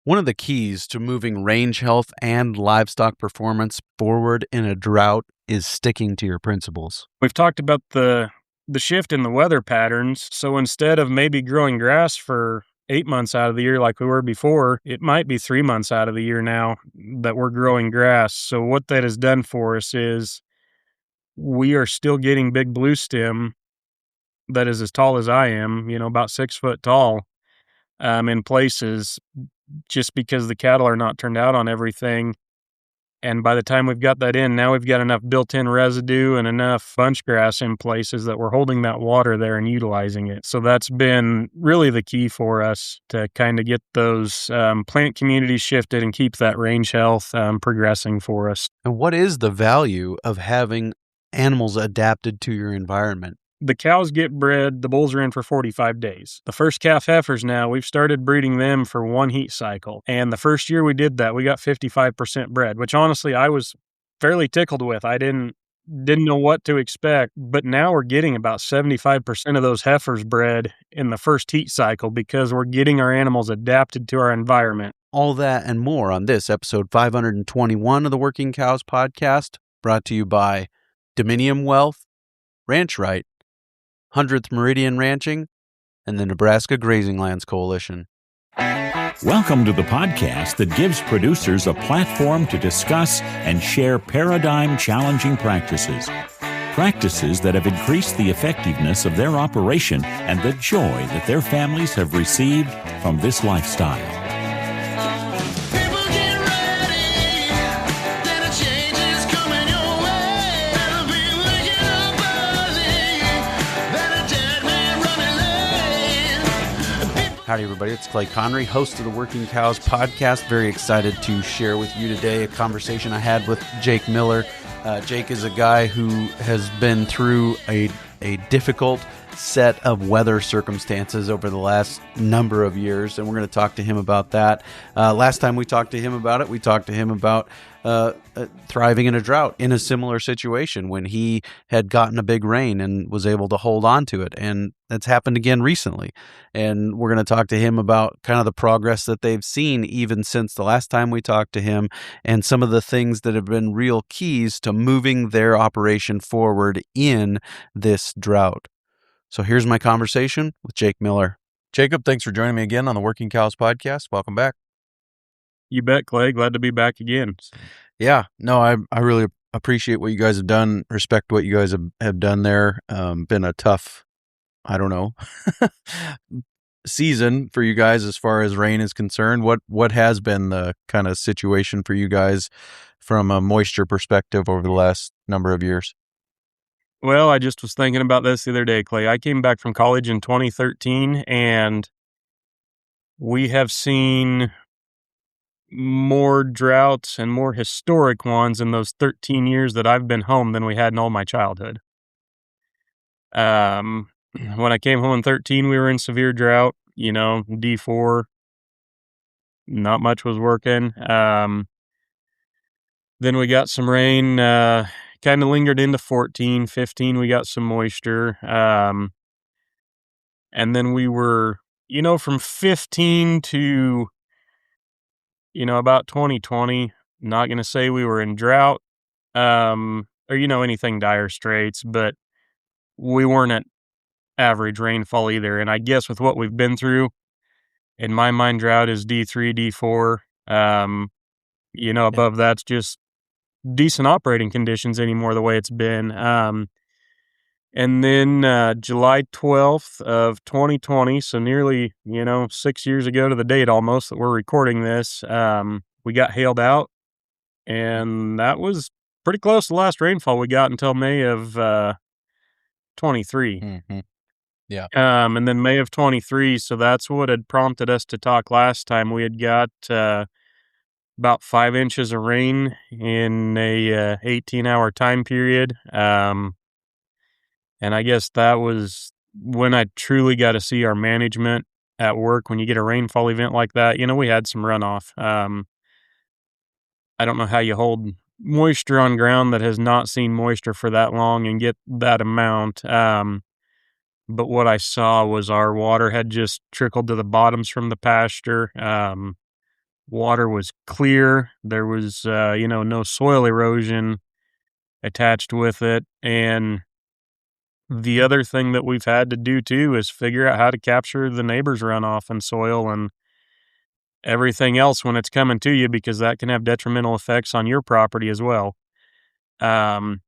One of the keys to moving range health and livestock performance forward in a drought is sticking to your principles. We've talked about the shift in the weather patterns. So instead of maybe growing grass for 8 months out of the year like we were before, it might be 3 months out of the year now that we're growing grass. So what that has done for us is we are still getting big blue stem that is as tall as I am, about 6 foot tall, in places, just because the cattle are not turned out on everything. And by the time we've got that in, now we've got enough built-in residue and enough bunch grass in places that we're holding that water there and utilizing it. So that's been really the key for us to kind of get those plant communities shifted and keep that range health progressing for us. And what is the value of having animals adapted to your environment? The cows get bred, the bulls are in for 45 days. The first calf heifers now, we've started breeding them for one heat cycle. And the first year we did that, we got 55% bred, which honestly I was fairly tickled with. I didn't know what to expect, but now we're getting about 75% of those heifers bred in the first heat cycle because we're getting our animals adapted to our environment. All that and more on this episode 521 of the Working Cows podcast, brought to you by Dominium Wealth, Ranch Right, 100th Meridian Ranching, and the Nebraska Grazing Lands Coalition. Welcome to the podcast that gives producers a platform to discuss and share paradigm-challenging practices. Practices that have increased the effectiveness of their operation and the joy that their families have received from this lifestyle. Howdy, everybody. It's Clay Connery, host of the Working Cows podcast. Very excited to share with you today a conversation I had with Jake Miller. Jake is a guy who has been through a difficult set of weather circumstances over the last number of years, and we're going to talk to him about that. Last time we talked to him about it, we talked to him about thriving in a drought in a similar situation when he had gotten a big rain and was able to hold on to it. And that's happened again recently. And we're going to talk to him about kind of the progress that they've seen even since the last time we talked to him and some of the things that have been real keys to moving their operation forward in this drought. So here's my conversation with Jake Miller. Jacob, thanks for joining me again on the Working Cows podcast. Welcome back. You bet, Clay. Glad to be back again. Yeah, no, I really appreciate what you guys have done. Respect what you guys have done there. Been a tough, season for you guys as far as rain is concerned. What has been the kind of situation for you guys from a moisture perspective over the last number of years? Well, I just was thinking about this the other day, Clay. I came back from college in 2013, and we have seen more droughts and more historic ones in those 13 years that I've been home than we had in all my childhood. When I came home in 13, we were in severe drought, D4, not much was working. Then we got some rain, kind of lingered into 14, 15, we got some moisture. And then we were, from 15 to about 2020, not going to say we were in drought, or, anything dire straits, but we weren't at average rainfall either. And I guess with what we've been through, in my mind, drought is D3, D4. Above that's just decent operating conditions anymore, the way it's been. And then July 12th of 2020, so nearly, 6 years ago to the date almost that we're recording this, we got hailed out, and that was pretty close to the last rainfall we got until May of 23. Mm-hmm. Yeah. And then May of 23, so that's what had prompted us to talk last time. We had got about 5 inches of rain in a 18-hour time period. And I guess that was when I truly got to see our management at work. When you get a rainfall event like that, we had some runoff. I don't know how you hold moisture on ground that has not seen moisture for that long and get that amount. But what I saw was our water had just trickled to the bottoms from the pasture. Water was clear. There was, no soil erosion attached with it. And the other thing that we've had to do too is figure out how to capture the neighbor's runoff and soil and everything else when it's coming to you, because that can have detrimental effects on your property as well. Um,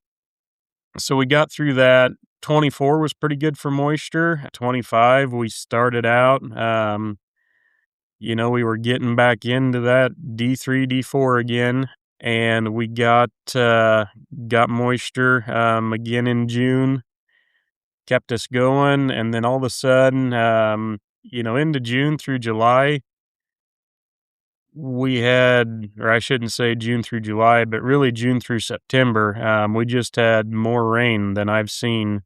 so we got through that. 24 was pretty good for moisture. 25, we started out. We were getting back into that D3, D4 again, and we got moisture again in June, kept us going, and then all of a sudden, into June through July, we had, or I shouldn't say June through July, but really June through September, we just had more rain than I've seen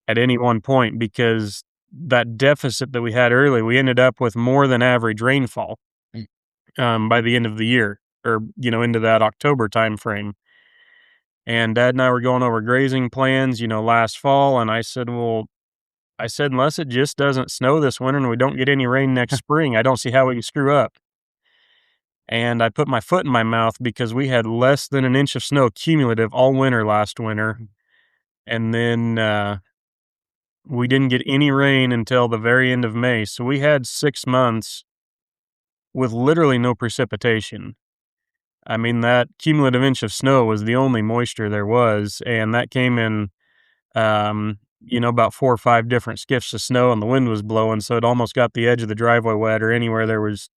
at any one point, because that deficit that we had early, we ended up with more than average rainfall by the end of the year, or, into that October time frame. And Dad and I were going over grazing plans, last fall, and I said, unless it just doesn't snow this winter and we don't get any rain next spring, I don't see how we can screw up. And I put my foot in my mouth, because we had less than an inch of snow cumulative all winter last winter. And then we didn't get any rain until the very end of May. So we had 6 months with literally no precipitation. I mean, that cumulative inch of snow was the only moisture there was. And that came in, about 4 or 5 different skiffs of snow, and the wind was blowing. So it almost got the edge of the driveway wet, or anywhere there was,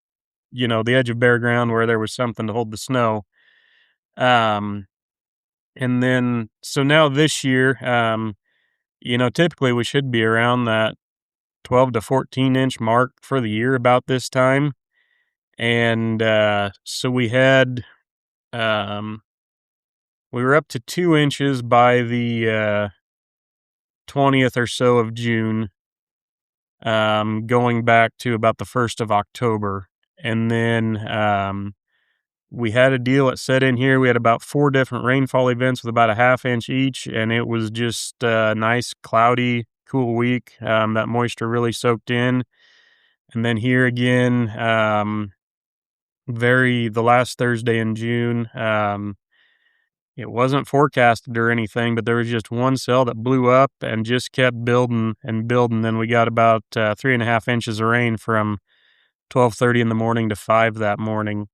the edge of bare ground where there was something to hold the snow. And then, so now this year, typically we should be around that 12 to 14 inch mark for the year about this time. And so we had, we were up to 2 inches by the 20th or so of June, going back to about the 1st of October. And then we had a deal that set in here. We had about 4 different rainfall events with about a ½ inch each, and it was just a nice, cloudy, cool week. That moisture really soaked in. And then here again, the last Thursday in June, it wasn't forecasted or anything, but there was just one cell that blew up and just kept building and building. Then we got about 3.5 inches of rain from 12:30 in the morning to 5 that morning.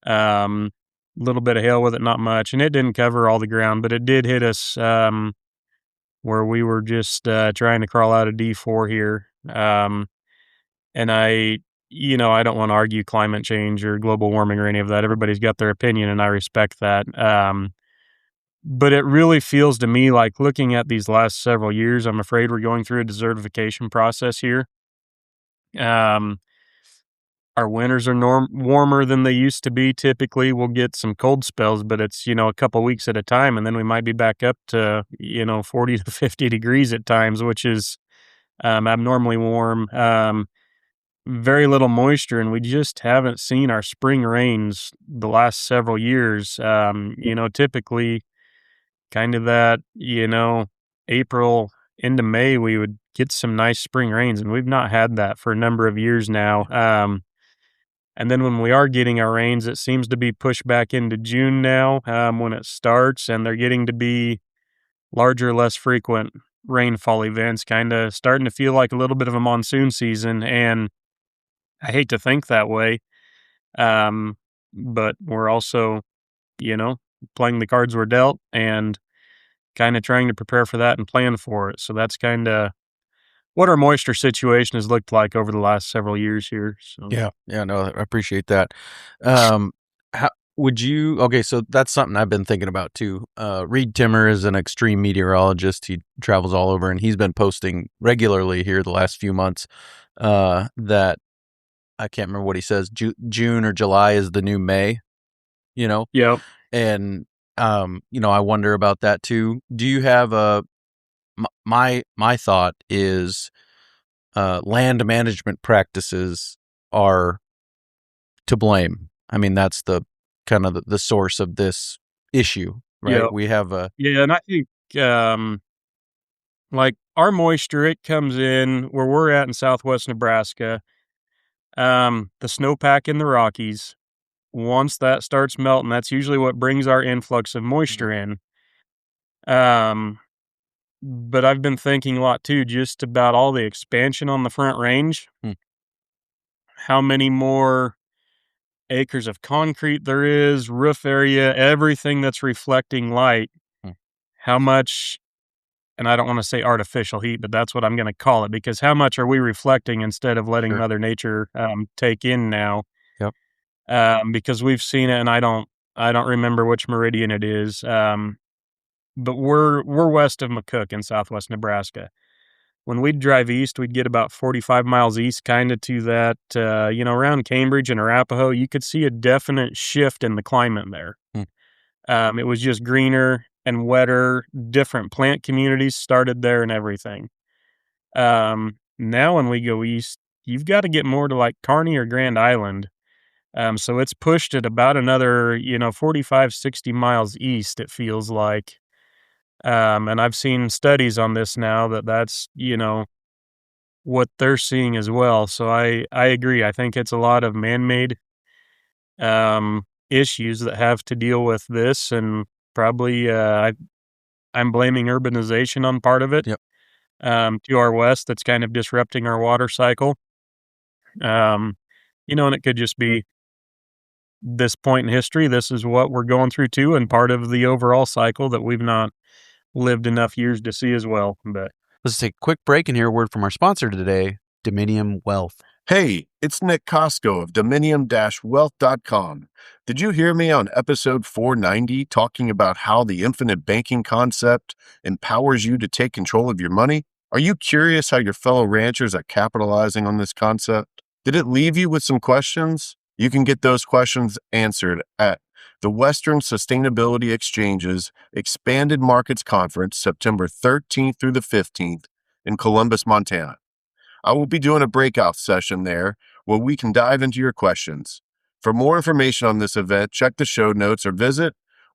Little bit of hail with it, not much, and it didn't cover all the ground, but it did hit us where we were just trying to crawl out of D4 here. And I don't want to argue climate change or global warming or any of that. Everybody's got their opinion, and I respect that. But it really feels to me like, looking at these last several years, I'm afraid we're going through a desertification process here. Our winters are warmer than they used to be. Typically, we'll get some cold spells, but it's, a couple weeks at a time, and then we might be back up to, 40 to 50 degrees at times, which is abnormally warm. Very little moisture, and we just haven't seen our spring rains the last several years. Typically kind of that, April into May, we would get some nice spring rains, and we've not had that for a number of years now. And then when we are getting our rains, it seems to be pushed back into June now, when it starts, and they're getting to be larger, less frequent rainfall events, kind of starting to feel like a little bit of a monsoon season. And I hate to think that way, but we're also, playing the cards we're dealt and kind of trying to prepare for that and plan for it. So that's kind of what our moisture situation has looked like over the last several years here. So Yeah, no, I appreciate that. How would you? Okay, so that's something I've been thinking about too. Reed Timmer is an extreme meteorologist. He travels all over, and he's been posting regularly here the last few months that I can't remember what he says. June or July is the new May. Yep. And I wonder about that too. Do you have my thought is land management practices are to blame. I mean, that's the kind of the source of this issue, right? Yep. We have and I think like our moisture, it comes in where we're at in southwest Nebraska. The snowpack in the Rockies, once that starts melting, that's usually what brings our influx of moisture in. But I've been thinking a lot too, just about all the expansion on the Front Range. How many more acres of concrete there is, roof area, everything that's reflecting light. How much, and I don't want to say artificial heat, but that's what I'm going to call it, because how much are we reflecting instead of letting Mother Nature take in now? Yep. Because we've seen it, and I don't remember which meridian it is. But we're west of McCook in southwest Nebraska. When we'd drive east, we'd get about 45 miles east, kind of to that, around Cambridge and Arapahoe. You could see a definite shift in the climate there. It was just greener and wetter. Different plant communities started there and everything. Now when we go east, you've got to get more to like Kearney or Grand Island. So it's pushed it about another, 45, 60 miles east, it feels like. And I've seen studies on this now that's, what they're seeing as well. So I agree. I think it's a lot of man-made issues that have to deal with this, and probably I'm blaming urbanization on part of it. Yep. To our west, that's kind of disrupting our water cycle. And it could just be this point in history. This is what we're going through too, and part of the overall cycle that we've not lived enough years to see as well. But let's take a quick break and hear a word from our sponsor today, Dominium Wealth. Hey, it's Nick Costco of Dominium-Wealth.com. Did you hear me on episode 490 talking about how the infinite banking concept empowers you to take control of your money? Are you curious how your fellow ranchers are capitalizing on this concept? Did it leave you with some questions? You can get those questions answered at the Western Sustainability Exchange's Expanded Markets Conference, September 13th through the 15th in Columbus, Montana. I will be doing a breakout session there where we can dive into your questions. For more information on this event, check the show notes or visit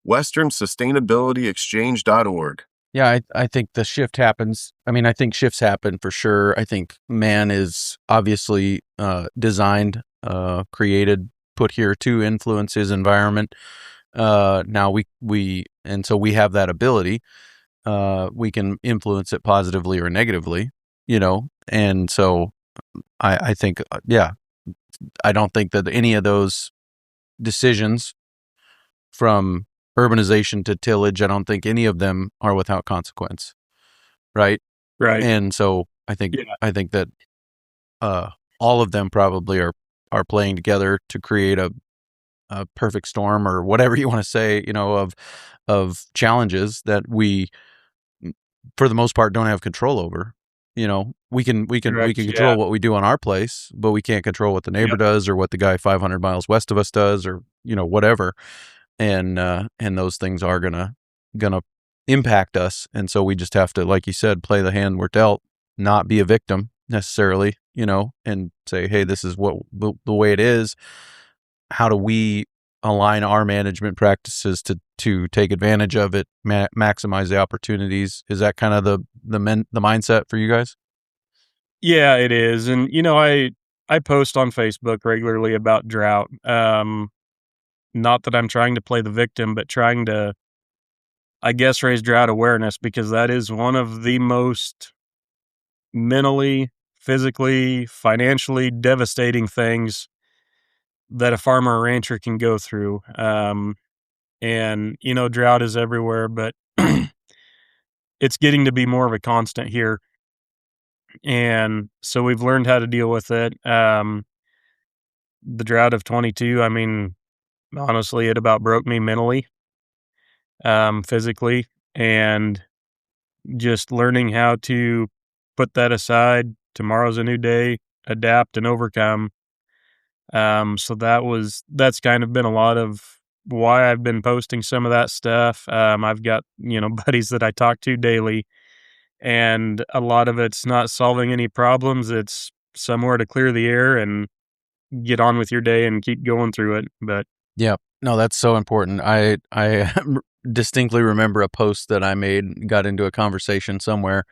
westernsustainabilityexchange.org. Yeah, I think the shift happens. I mean, I think shifts happen for sure. I think man is obviously designed, created, put here to influence his environment. Now and so we have that ability. We can influence it positively or negatively, and so I think, I don't think that any of those decisions, from urbanization to tillage, I don't think any of them are without consequence. Right. And so I think that all of them probably are playing together to create a perfect storm, or whatever you want to say, of challenges that we, for the most part, don't have control over. We can control what we do on our place, but we can't control what the neighbor does, or what the guy 500 miles west of us does, or whatever. And those things are gonna impact us, and so we just have to, like you said, play the hand we're dealt, not be a victim necessarily, and say, hey, this is what the way it is. How do we align our management practices to take advantage of it, maximize the opportunities? Is that kind of the mindset for you guys? Yeah, it is. And I post on Facebook regularly about drought. Not that I'm trying to play the victim, but trying to, I guess, raise drought awareness, because that is one of the most mentally, physically, financially devastating things that a farmer or rancher can go through. And drought is everywhere, but it's getting to be more of a constant here. And so we've learned how to deal with it. The drought of 22, I mean, honestly, it about broke me mentally, physically, and just learning how to put that aside. Tomorrow's a new day, adapt and overcome. So that's kind of been a lot of why I've been posting some of that stuff. I've got, buddies that I talk to daily, and a lot of it's not solving any problems. It's somewhere to clear the air and get on with your day and keep going through it. But yeah, no, that's so important. I distinctly remember a post that I made, got into a conversation somewhere.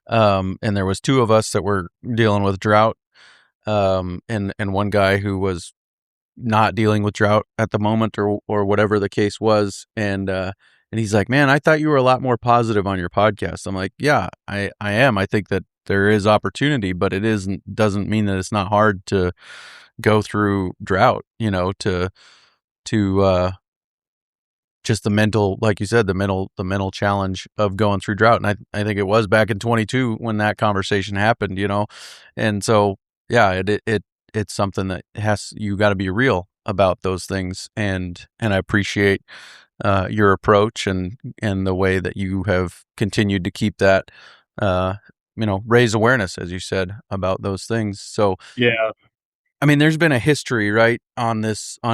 And there was two of us that were dealing with drought. and one guy who was not dealing with drought at the moment or whatever the case was. And he's like, man, I thought you were a lot more positive on your podcast. I'm like, yeah, I am. I think that there is opportunity, but doesn't mean that it's not hard to go through drought, to just the mental, like you said, the mental challenge of going through drought. And I think it was back in 22 when that conversation happened, and so, yeah, it's something that you got to be real about those things. And I appreciate your approach and the way that you have continued to keep that, raise awareness, as you said, about those things. So, Yeah. I mean, there's been a history, right, on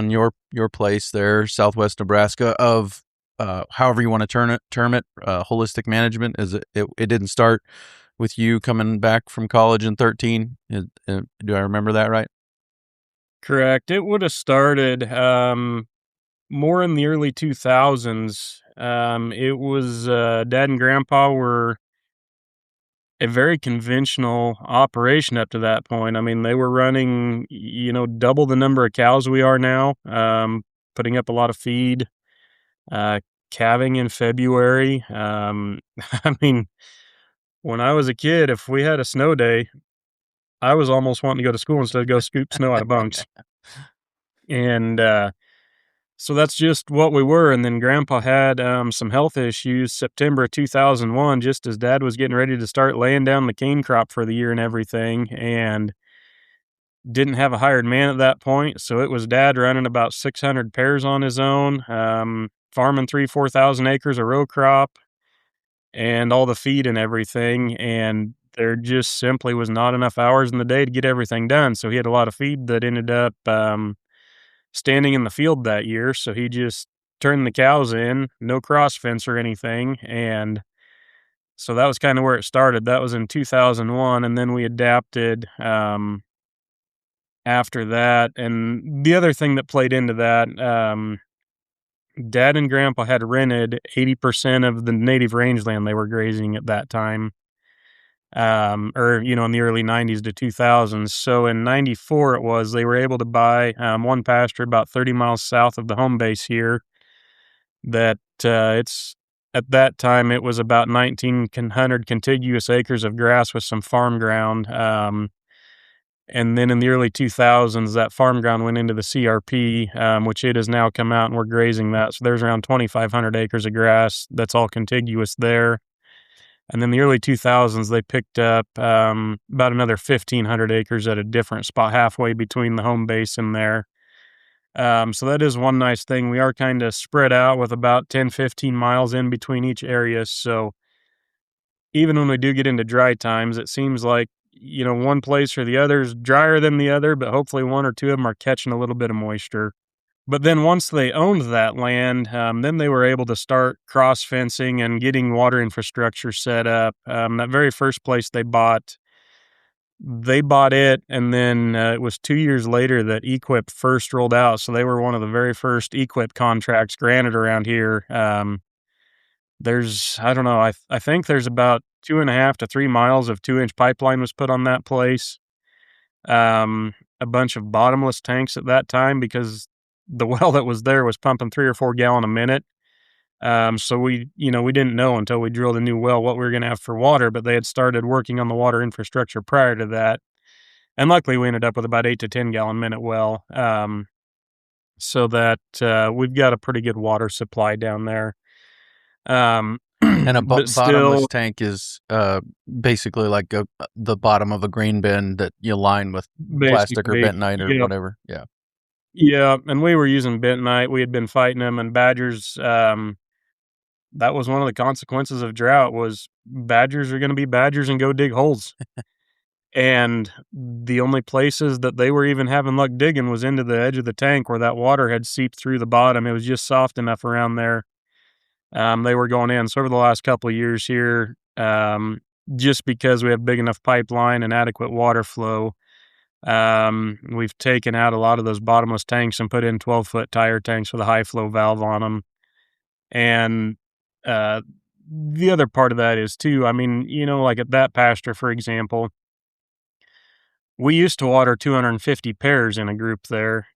your place there, Southwest Nebraska, of however you want to term it, holistic management. It didn't start with you coming back from college in 13. Do I remember that right? Correct. It would have started more in the early 2000s. It was Dad and Grandpa were a very conventional operation up to that point. I mean, they were running, double the number of cows we are now, putting up a lot of feed, uh, calving in February. I mean, when I was a kid, if we had a snow day, I was almost wanting to go to school instead of go scoop snow out of bunks. And so that's just what we were. And then Grandpa had some health issues September of 2001, just as Dad was getting ready to start laying down the cane crop for the year and everything. And didn't have a hired man at that point. So it was Dad running about 600 pairs on his own, farming 4,000 acres of row crop and all the feed and everything. And there just simply was not enough hours in the day to get everything done. So he had a lot of feed that ended up standing in the field that year. So he just turned the cows in, no cross fence or anything. And so that was kind of where it started. That was in 2001. And then we adapted after that. And the other thing that played into that, Dad and Grandpa had rented 80% of the native rangeland they were grazing at that time. Or, in the early 90s to 2000s. So in 94, they were able to buy one pasture about 30 miles south of the home base here that at that time, it was about 1,900 contiguous acres of grass with some farm ground. And then in the early 2000s, that farm ground went into the CRP, which it has now come out and we're grazing that. So there's around 2,500 acres of grass that's all contiguous there. And then the early 2000s, they picked up about another 1,500 acres at a different spot halfway between the home base and there. So that is one nice thing. We are kind of spread out with about 10, 15 miles in between each area. So even when we do get into dry times, it seems like, one place or the other is drier than the other, but hopefully one or two of them are catching a little bit of moisture. But then once they owned that land, then they were able to start cross fencing and getting water infrastructure set up. That very first place they bought it, and then it was 2 years later that EQIP first rolled out. So they were one of the very first EQIP contracts granted around here. I don't know, I think there's about 2.5 to 3 miles of 2-inch pipeline was put on that place. A bunch of bottomless tanks at that time because the well that was there was pumping 3 or 4 gallon a minute. So we didn't know until we drilled a new well what we were going to have for water, but they had started working on the water infrastructure prior to that. And luckily we ended up with about 8 to 10 gallon minute well. So that we've got a pretty good water supply down there. And a but bottomless still, tank is basically like the bottom of a grain bin that you line with plastic or basically, bentonite or whatever. Yeah. Yeah, and we were using bentonite. We had been fighting them, and badgers. That was one of the consequences of drought. Was badgers are going to be badgers and go dig holes. And the only places that they were even having luck digging was into the edge of the tank where that water had seeped through the bottom. It was just soft enough around there. They were going in. So over the last couple of years here, just because we have big enough pipeline and adequate water flow, we've taken out a lot of those bottomless tanks and put in 12-foot tire tanks with a high flow valve on them. And the other part of that is too, I mean, like at that pasture, for example, we used to water 250 pairs in a group there,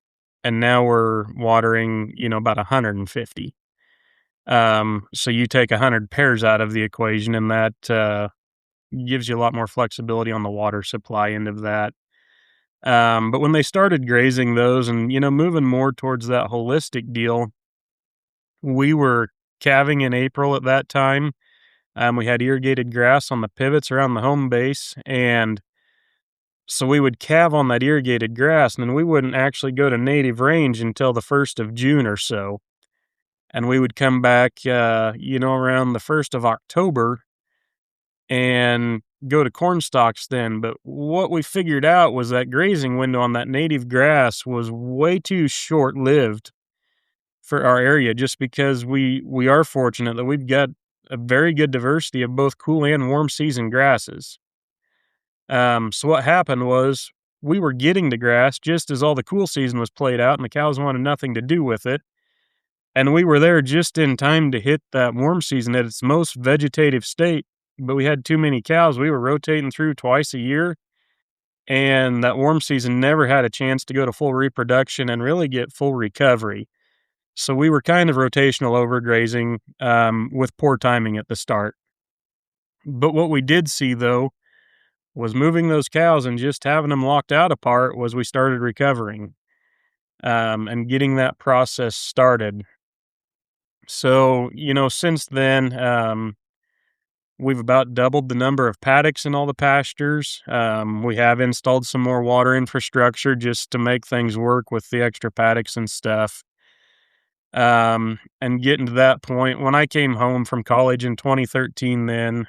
and now we're watering, about 150. So you take 100 pairs out of the equation, and that gives you a lot more flexibility on the water supply end of that. But when they started grazing those and, moving more towards that holistic deal, we were calving in April at that time. We had irrigated grass on the pivots around the home base, and so we would calve on that irrigated grass, and then we wouldn't actually go to native range until the 1st of June or so. And we would come back, around the 1st of October and go to corn stalks then. But what we figured out was that grazing window on that native grass was way too short-lived for our area, just because we are fortunate that we've got a very good diversity of both cool and warm season grasses. So what happened was we were getting the grass just as all the cool season was played out, and the cows wanted nothing to do with it. And we were there just in time to hit that warm season at its most vegetative state, but we had too many cows. We were rotating through twice a year, and that warm season never had a chance to go to full reproduction and really get full recovery. So we were kind of rotational overgrazing with poor timing at the start. But what we did see, though, was moving those cows and just having them locked out apart was we started recovering and getting that process started. So, since then, we've about doubled the number of paddocks in all the pastures. We have installed some more water infrastructure just to make things work with the extra paddocks and stuff. And getting to that point, when I came home from college in 2013, then,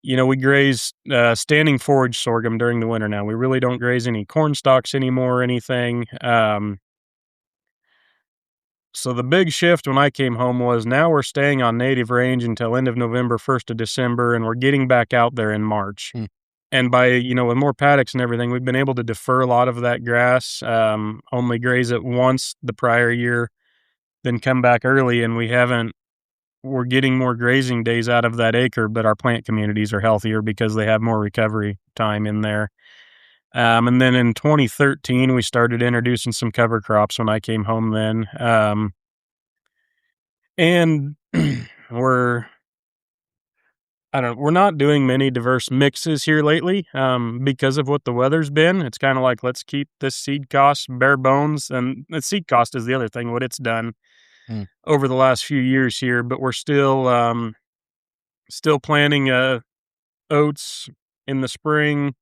we graze standing forage sorghum during the winter now. We really don't graze any corn stalks anymore or anything. So the big shift when I came home was now we're staying on native range until end of November, 1st of December, and we're getting back out there in March. And by, with more paddocks and everything, we've been able to defer a lot of that grass, only graze it once the prior year, then come back early, and we're getting more grazing days out of that acre, but our plant communities are healthier because they have more recovery time in there. And then in 2013, we started introducing some cover crops when I came home then. And we're not doing many diverse mixes here lately because of what the weather's been. It's kind of like, let's keep this seed cost bare bones. And the seed cost is the other thing, what it's done over the last few years here. But we're still planting oats in the spring,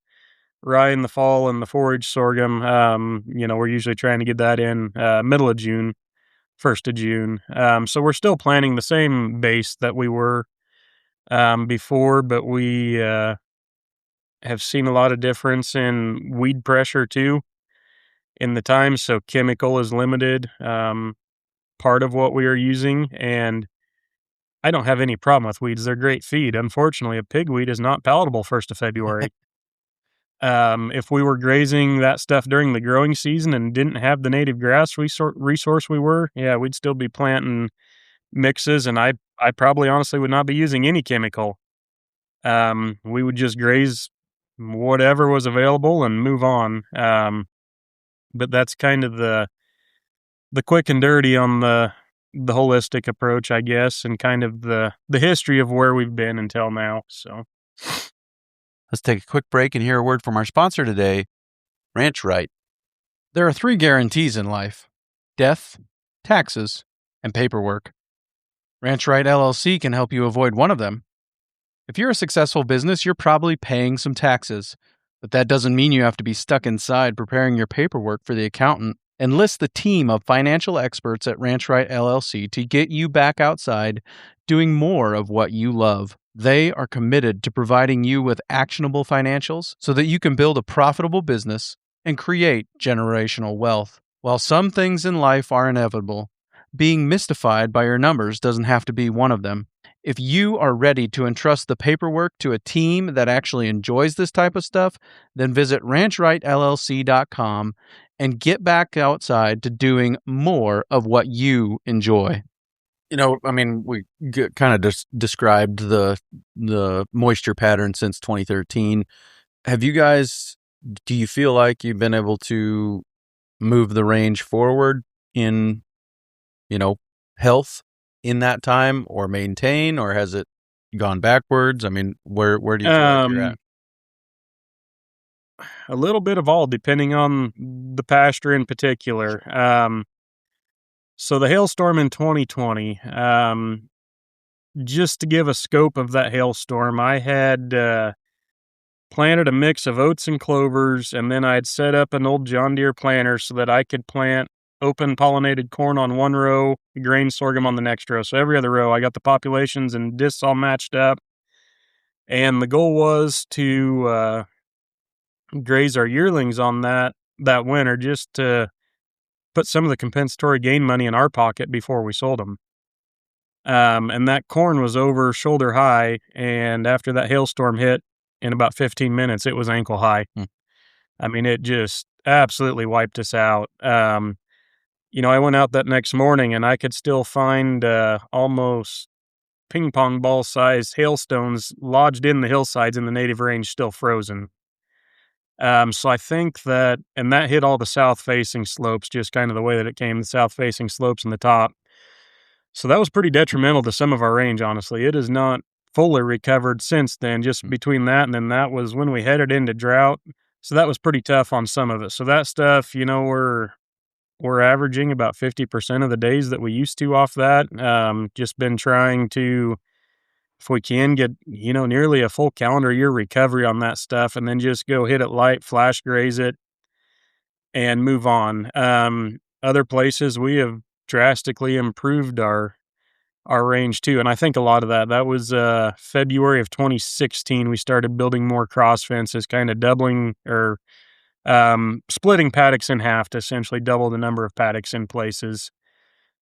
rye in the fall, and the forage sorghum. We're usually trying to get that in middle of June, 1st of June. So we're still planting the same base that we were before, but we have seen a lot of difference in weed pressure too in the time. So chemical is limited, part of what we are using. And I don't have any problem with weeds. They're great feed. Unfortunately, a pigweed is not palatable 1st of February. If we were grazing that stuff during the growing season and didn't have the native grass resource we'd still be planting mixes, and I probably honestly would not be using any chemical. We would just graze whatever was available and move on. But that's kind of the quick and dirty on the holistic approach, I guess, and kind of the history of where we've been until now. So let's take a quick break and hear a word from our sponsor today, Ranch Right. There are 3 guarantees in life: death, taxes, and paperwork. Ranch Right LLC can help you avoid one of them. If you're a successful business, you're probably paying some taxes, but that doesn't mean you have to be stuck inside preparing your paperwork for the accountant. Enlist the team of financial experts at Ranch Right LLC to get you back outside doing more of what you love. They are committed to providing you with actionable financials so that you can build a profitable business and create generational wealth. While some things in life are inevitable, being mystified by your numbers doesn't have to be one of them. If you are ready to entrust the paperwork to a team that actually enjoys this type of stuff, then visit ranchrightllc.com and get back outside to doing more of what you enjoy. We kind of described the moisture pattern since 2013. have you guys, do you feel like you've been able to move the range forward in, health in that time, or maintain, or has it gone backwards? I mean, where do you feel like you're at? A little bit of all, depending on the pasture in particular. So the hailstorm in 2020, just to give a scope of that hailstorm, I had planted a mix of oats and clovers, and then I'd set up an old John Deere planter so that I could plant open pollinated corn on one row, grain sorghum on the next row. So every other row, I got the populations and discs all matched up. And the goal was to graze our yearlings on that winter, just to put some of the compensatory gain money in our pocket before we sold them. And that corn was over shoulder high, and after that hailstorm hit, in about 15 minutes, it was ankle high. I mean, it just absolutely wiped us out. I went out that next morning and I could still find almost ping pong ball sized hailstones lodged in the hillsides in the native range, still frozen. So I think that, and that hit all the south facing slopes, just kind of the way that it came, the south facing slopes in the top. So that was pretty detrimental to some of our range, honestly. It has not fully recovered since then, just between that and then that was when we headed into drought. So that was pretty tough on some of it. So that stuff, we're averaging about 50% of the days that we used to off that. Just been trying to, if we can, get, nearly a full calendar year recovery on that stuff, and then just go hit it light, flash graze it, and move on. Other places we have drastically improved our range too, and I think a lot of that was February of 2016. We started building more cross fences, kind of doubling or splitting paddocks in half to essentially double the number of paddocks in places.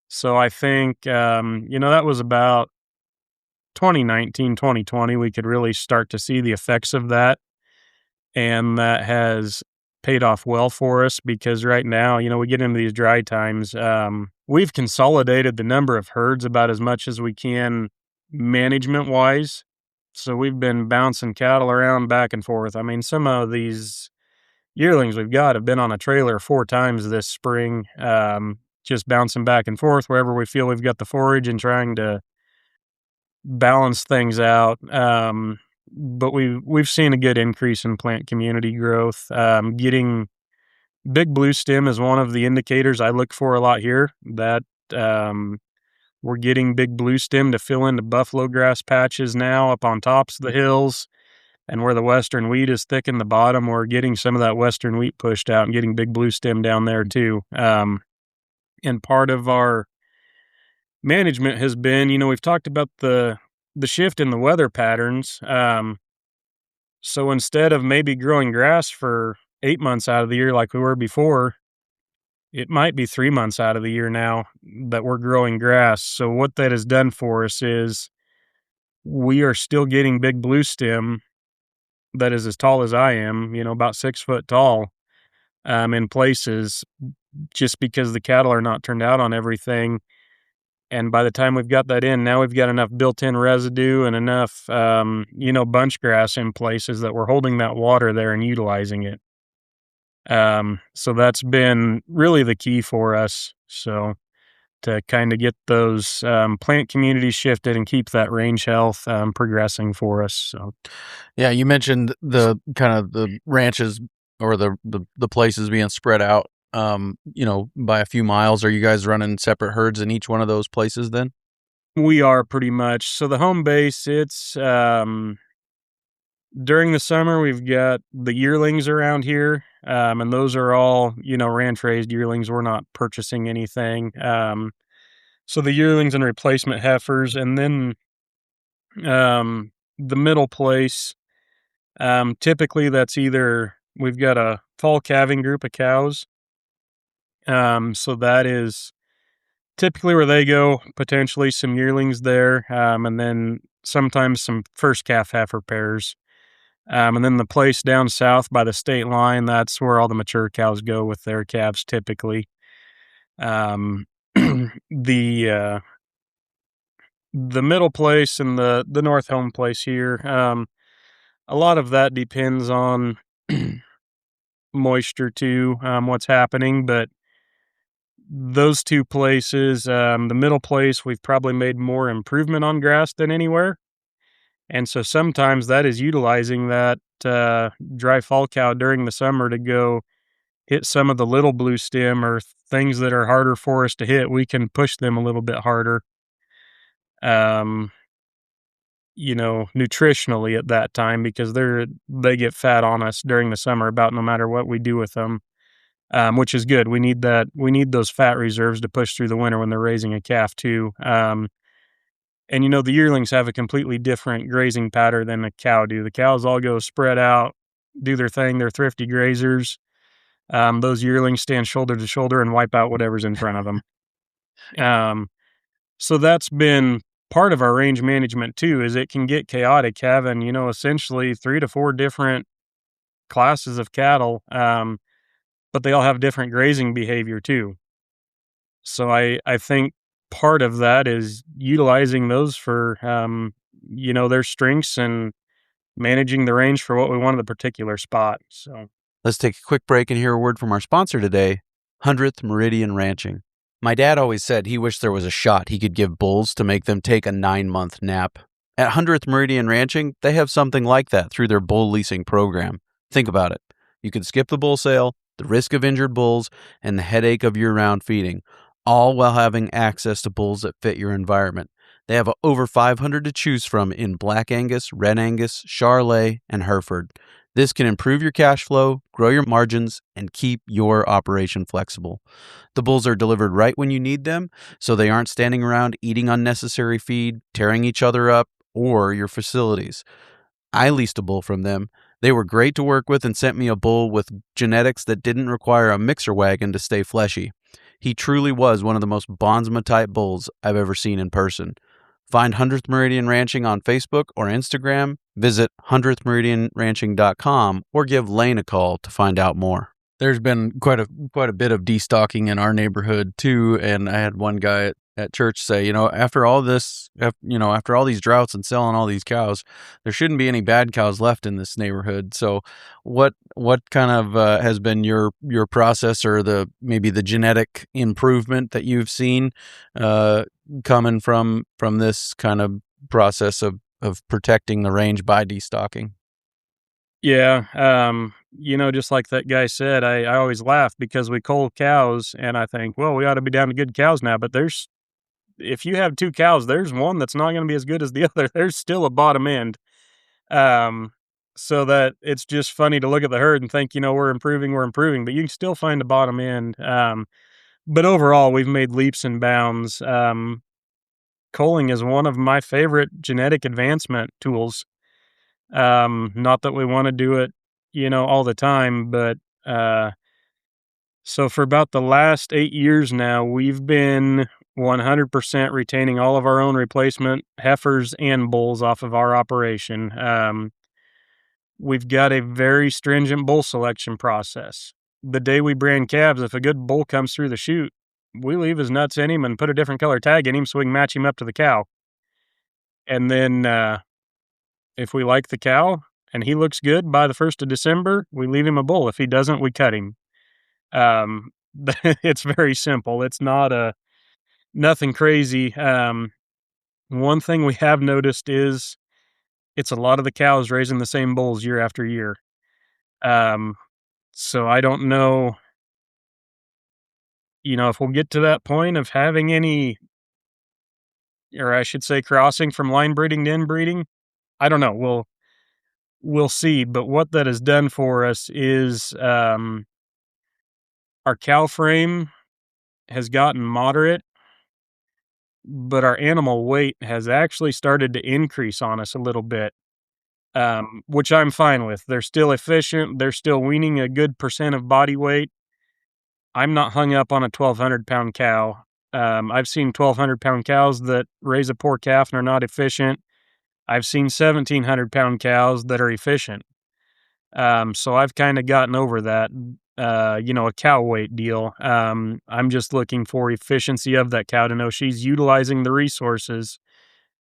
So I think that was about 2019, 2020. We could really start to see the effects of that, and that has paid off well for us, because right now, we get into these dry times. We've consolidated the number of herds about as much as we can management wise. So we've been bouncing cattle around back and forth. I mean, some of these yearlings we've got have been on a trailer 4 times this spring, just bouncing back and forth wherever we feel we've got the forage and trying to balance things out. But we've seen a good increase in plant community growth. Getting big blue stem is one of the indicators I look for a lot here, that we're getting big blue stem to fill into buffalo grass patches now up on tops of the hills, and where the western wheat is thick in the bottom, we're getting some of that western wheat pushed out and getting big blue stem down there too. And part of our management has been, we've talked about the shift in the weather patterns. So instead of maybe growing grass for 8 months out of the year like we were before, it might be 3 months out of the year now that we're growing grass. So what that has done for us is we are still getting big blue stem that is as tall as I am, about 6 foot tall, in places, just because the cattle are not turned out on everything. And by the time we've got that in, now we've got enough built-in residue and enough, bunch grass in places that we're holding that water there and utilizing it. So that's been really the key for us. So to kind of get those plant communities shifted and keep that range health progressing for us. So, yeah, you mentioned the kind of the ranches or the places being spread out, by a few miles. Are you guys running separate herds in each one of those places then? We are, pretty much. So the home base, it's during the summer, we've got the yearlings around here, and those are all, ranch raised yearlings. We're not purchasing anything. So the yearlings and replacement heifers, and then the middle place, typically that's either we've got a fall calving group of cows. So that is typically where they go, potentially some yearlings there, and then sometimes some first calf heifer pairs. And then the place down south by the state line, that's where all the mature cows go with their calves typically. The middle place and the north home place here, a lot of that depends on moisture too, what's happening, but those two places, the middle place, we've probably made more improvement on grass than anywhere. And so sometimes that is utilizing that dry fall cow during the summer to go hit some of the little blue stem or things that are harder for us to hit. We can push them a little bit harder, um, nutritionally at that time, because they get fat on us during the summer about no matter what we do with them, which is good. We need that. We need those fat reserves to push through the winter when they're raising a calf too. And the yearlings have a completely different grazing pattern than a cow do. The cows all go spread out, do their thing. They're thrifty grazers. Those yearlings stand shoulder to shoulder and wipe out whatever's in front of them. So that's been part of our range management too, is it can get chaotic having, essentially 3 to 4 different classes of cattle, but they all have different grazing behavior too. So I think part of that is utilizing those for, their strengths and managing the range for what we want at the particular spot. So Let's take a quick break and hear a word from our sponsor today, 100th Meridian Ranching. My dad always said he wished there was a shot he could give bulls to make them take a 9-month nap. At 100th Meridian Ranching, they have something like that through their bull leasing program. Think about it. You can skip the bull sale, the risk of injured bulls, and the headache of year-round feeding, all while having access to bulls that fit your environment. They have over 500 to choose from in Black Angus, Red Angus, Charolais, and Hereford. This can improve your cash flow, grow your margins, and keep your operation flexible. The bulls are delivered right when you need them, so they aren't standing around eating unnecessary feed, tearing each other up, or your facilities. I leased a bull from them. They were great to work with and sent me a bull with genetics that didn't require a mixer wagon to stay fleshy. He truly was one of the most Bonsma-type bulls I've ever seen in person. Find 100th Meridian Ranching on Facebook or Instagram, visit 100thmeridianranching.com, or give Lane a call to find out more. There's been quite a bit of destocking in our neighborhood too, and I had one guy at church say, after all these droughts and selling all these cows, there shouldn't be any bad cows left in this neighborhood. So, what kind of has been your process, or maybe the genetic improvement that you've seen coming from this kind of process of protecting the range by destocking? yeah, just like that guy said, I always laugh because we cull cows, and I think, well, we ought to be down to good cows now. But if you have 2 cows, there's one that's not going to be as good as the other. There's still a bottom end. So that it's just funny to look at the herd and think, we're improving, but you can still find a bottom end. But overall, we've made leaps and bounds. Culling is one of my favorite genetic advancement tools. Not that we want to do it, all the time, but so for about the last 8 years now, we've been 100% retaining all of our own replacement heifers and bulls off of our operation. We've got a very stringent bull selection process. The day we brand calves, if a good bull comes through the chute, we leave his nuts in him and put a different color tag in him so we can match him up to the cow. And then if we like the cow and he looks good by the 1st of December, we leave him a bull. If he doesn't, we cut him. It's very simple. It's not nothing crazy. One thing we have noticed is it's a lot of the cows raising the same bulls year after year. So I don't know, if we'll get to that point of having any, or I should say crossing from line breeding to inbreeding. I don't know. We'll see. But what that has done for us is our cow frame has gotten moderate, but our animal weight has actually started to increase on us a little bit, which I'm fine with. They're still efficient. They're still weaning a good percent of body weight. I'm not hung up on a 1,200-pound cow. I've seen 1,200-pound cows that raise a poor calf and are not efficient. I've seen 1,700-pound cows that are efficient. So I've kind of gotten over that, a cow weight deal. I'm just looking for efficiency of that cow to know she's utilizing the resources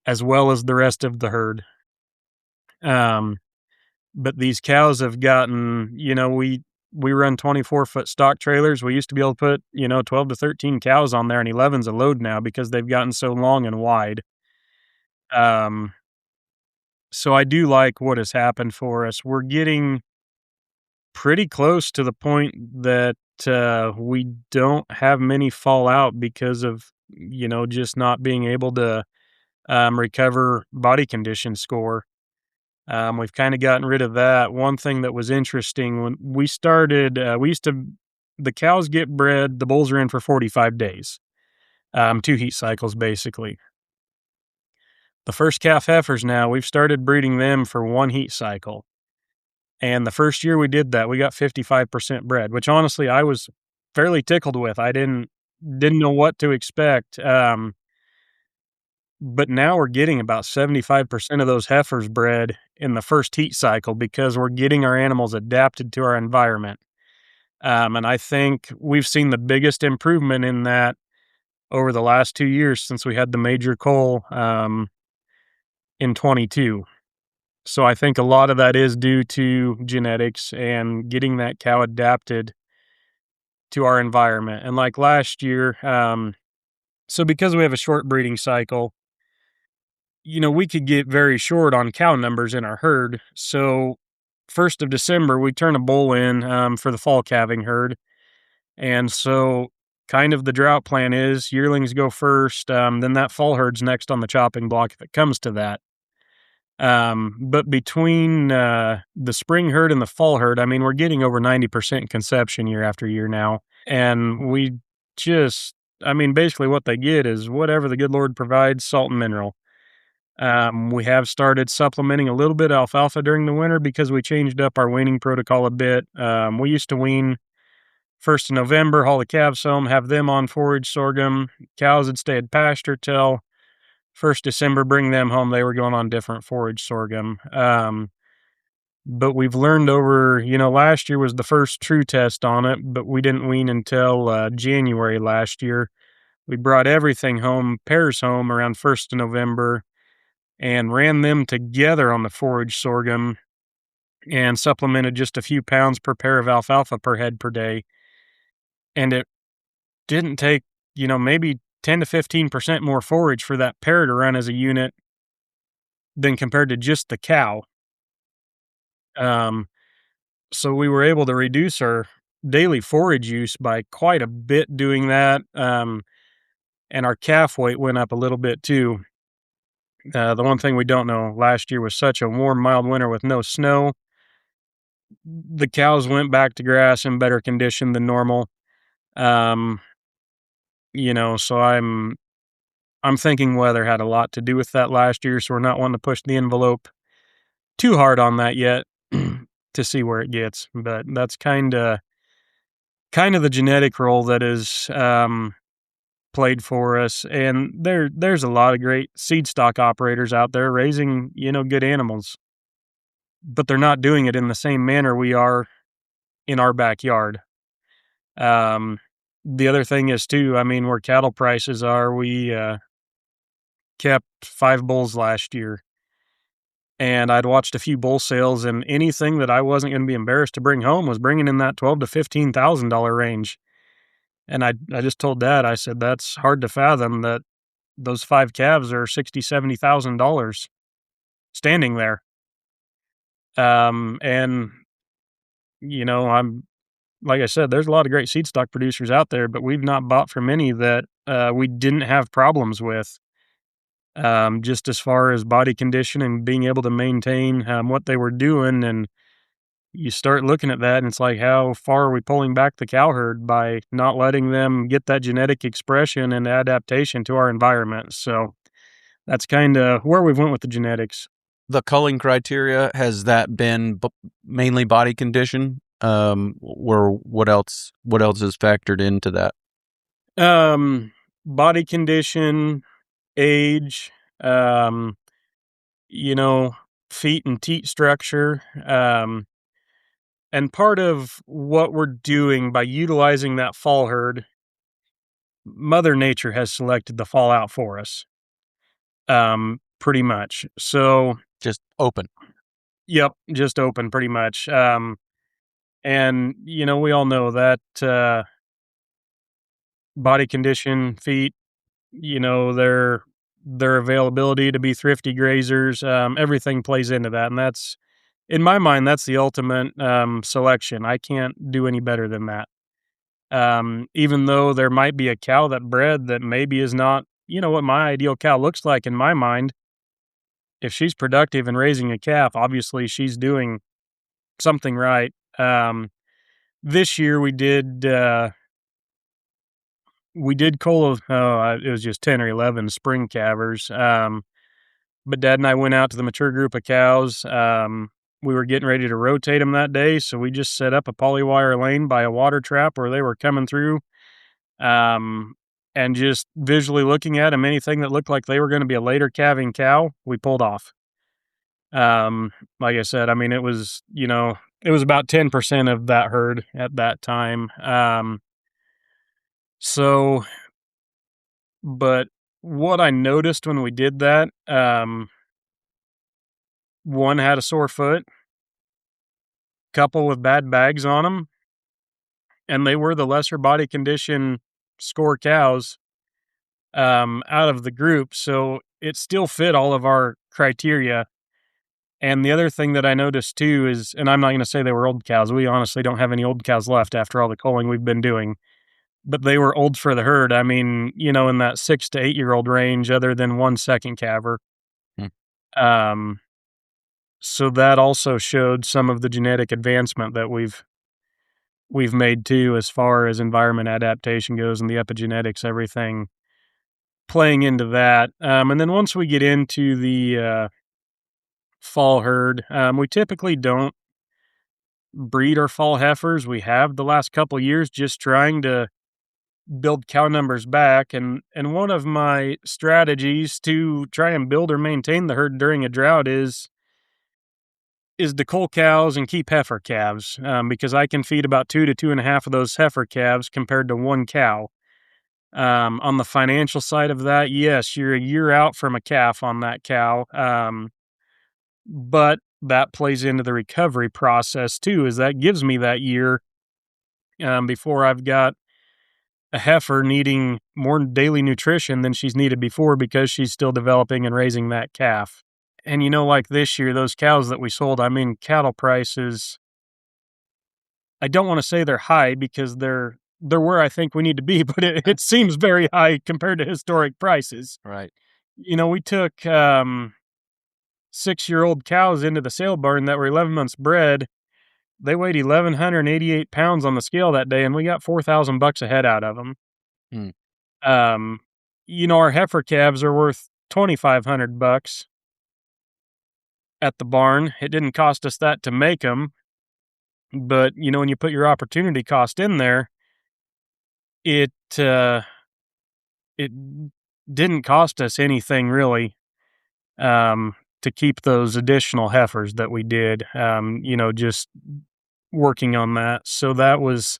as well as the rest of the herd. But these cows have gotten, we run 24-foot stock trailers. We used to be able to put, 12 to 13 cows on there, and 11's a load now because they've gotten so long and wide. Um, so I do like what has happened for us. We're getting pretty close to the point that we don't have many fall out because of, just not being able to recover body condition score. We've kind of gotten rid of that. One thing that was interesting when we started, the cows get bred, the bulls are in for 45 days, 2 heat cycles basically. The first calf heifers now, we've started breeding them for 1 heat cycle. And the first year we did that, we got 55% bred, which honestly I was fairly tickled with. I didn't know what to expect. But now we're getting about 75% of those heifers bred in the first heat cycle because we're getting our animals adapted to our environment. And I think we've seen the biggest improvement in that over the last 2 years since we had the major cull in 22. So I think a lot of that is due to genetics and getting that cow adapted to our environment. And like last year, so because we have a short breeding cycle, we could get very short on cow numbers in our herd. So 1st of December, we turn a bull in for the fall calving herd. And so kind of the drought plan is yearlings go first, then that fall herd's next on the chopping block if it comes to that. But between the spring herd and the fall herd, I mean, we're getting over 90% conception year after year now. And we just, basically what they get is whatever the good Lord provides, salt and mineral. We have started supplementing a little bit of alfalfa during the winter because we changed up our weaning protocol a bit. We used to wean 1st of November, haul the calves home, have them on forage sorghum. Cows would stay at pasture till 1st December, bring them home. They were going on different forage sorghum. But we've learned over, last year was the first true test on it, but we didn't wean until January last year. We brought everything home, pairs home around 1st of November, and ran them together on the forage sorghum and supplemented just a few pounds per pair of alfalfa per head per day. And it didn't take, maybe 10 to 15% more forage for that pair to run as a unit than compared to just the cow. So we were able to reduce our daily forage use by quite a bit doing that. And our calf weight went up a little bit too. The one thing we don't know, last year was such a warm, mild winter with no snow. The cows went back to grass in better condition than normal. So I'm thinking weather had a lot to do with that last year, so we're not wanting to push the envelope too hard on that yet to see where it gets. But that's kind of the genetic role that is played for us. And there's a lot of great seed stock operators out there raising, good animals, but they're not doing it in the same manner we are in our backyard. The other thing is too, where cattle prices are, we kept 5 bulls last year, and I'd watched a few bull sales, and anything that I wasn't going to be embarrassed to bring home was bringing in that $12,000 to $15,000 range. And I just told Dad, I said, that's hard to fathom that those 5 calves are $60,000, $70,000 standing there. And I'm, like I said, there's a lot of great seed stock producers out there, but we've not bought from any that we didn't have problems with. Just as far as body condition and being able to maintain what they were doing. And you start looking at that and it's like, how far are we pulling back the cow herd by not letting them get that genetic expression and adaptation to our environment? So that's kind of where we've went with the genetics. The culling criteria, has that been mainly body condition? Or what else is factored into that? Body condition, age, feet and teat structure. And part of what we're doing by utilizing that fall herd, Mother Nature has selected the fall out for us. Pretty much. So just open. Yep, just open pretty much. And we all know that body condition, feet, their availability to be thrifty grazers, everything plays into that, and that's in my mind that's the ultimate selection. I can't do any better than that. Even though there might be a cow that bred that maybe is not, what my ideal cow looks like in my mind, if she's productive in raising a calf, obviously she's doing something right. This year we did cull, it was just 10 or 11 spring calvers. But Dad and I went out to the mature group of cows. We were getting ready to rotate them that day, so we just set up a polywire lane by a water trap where they were coming through. And just visually looking at them, anything that looked like they were going to be a later calving cow, we pulled off. Like I said, I mean, it was about 10% of that herd at that time. So, but what I noticed when we did that, one had a sore foot, couple with bad bags on them, and they were the lesser body condition score cows out of the group. So it still fit all of our criteria. And the other thing that I noticed too is, and I'm not going to say they were old cows. We honestly don't have any old cows left after all the culling we've been doing, but they were old for the herd. I mean, in that 6 to 8 year old range, other than one second calver. So that also showed some of the genetic advancement that we've made too, as far as environment adaptation goes and the epigenetics, everything playing into that. And then once we get into the fall herd, we typically don't breed our fall heifers. We have the last couple years just trying to build cow numbers back. And one of my strategies to try and build or maintain the herd during a drought is to cull cows and keep heifer calves, because I can feed about 2 to 2.5 of those heifer calves compared to one cow. On the financial side of that, yes, you're a year out from a calf on that cow. But that plays into the recovery process too, is that gives me that year before I've got a heifer needing more daily nutrition than she's needed before because she's still developing and raising that calf. And like this year, those cows that we sold, I mean, cattle prices, I don't want to say they're high because they're where I think we need to be, but it seems very high compared to historic prices. Right. We took 6-year-old cows into the sale barn that were 11 months bred. They weighed 1,188 pounds on the scale that day, and we got $4,000 a head out of them. Our heifer calves are worth $2,500 at the barn. It didn't cost us that to make them, but when you put your opportunity cost in there, it didn't cost us anything really to keep those additional heifers that we did. Just working on that. So that was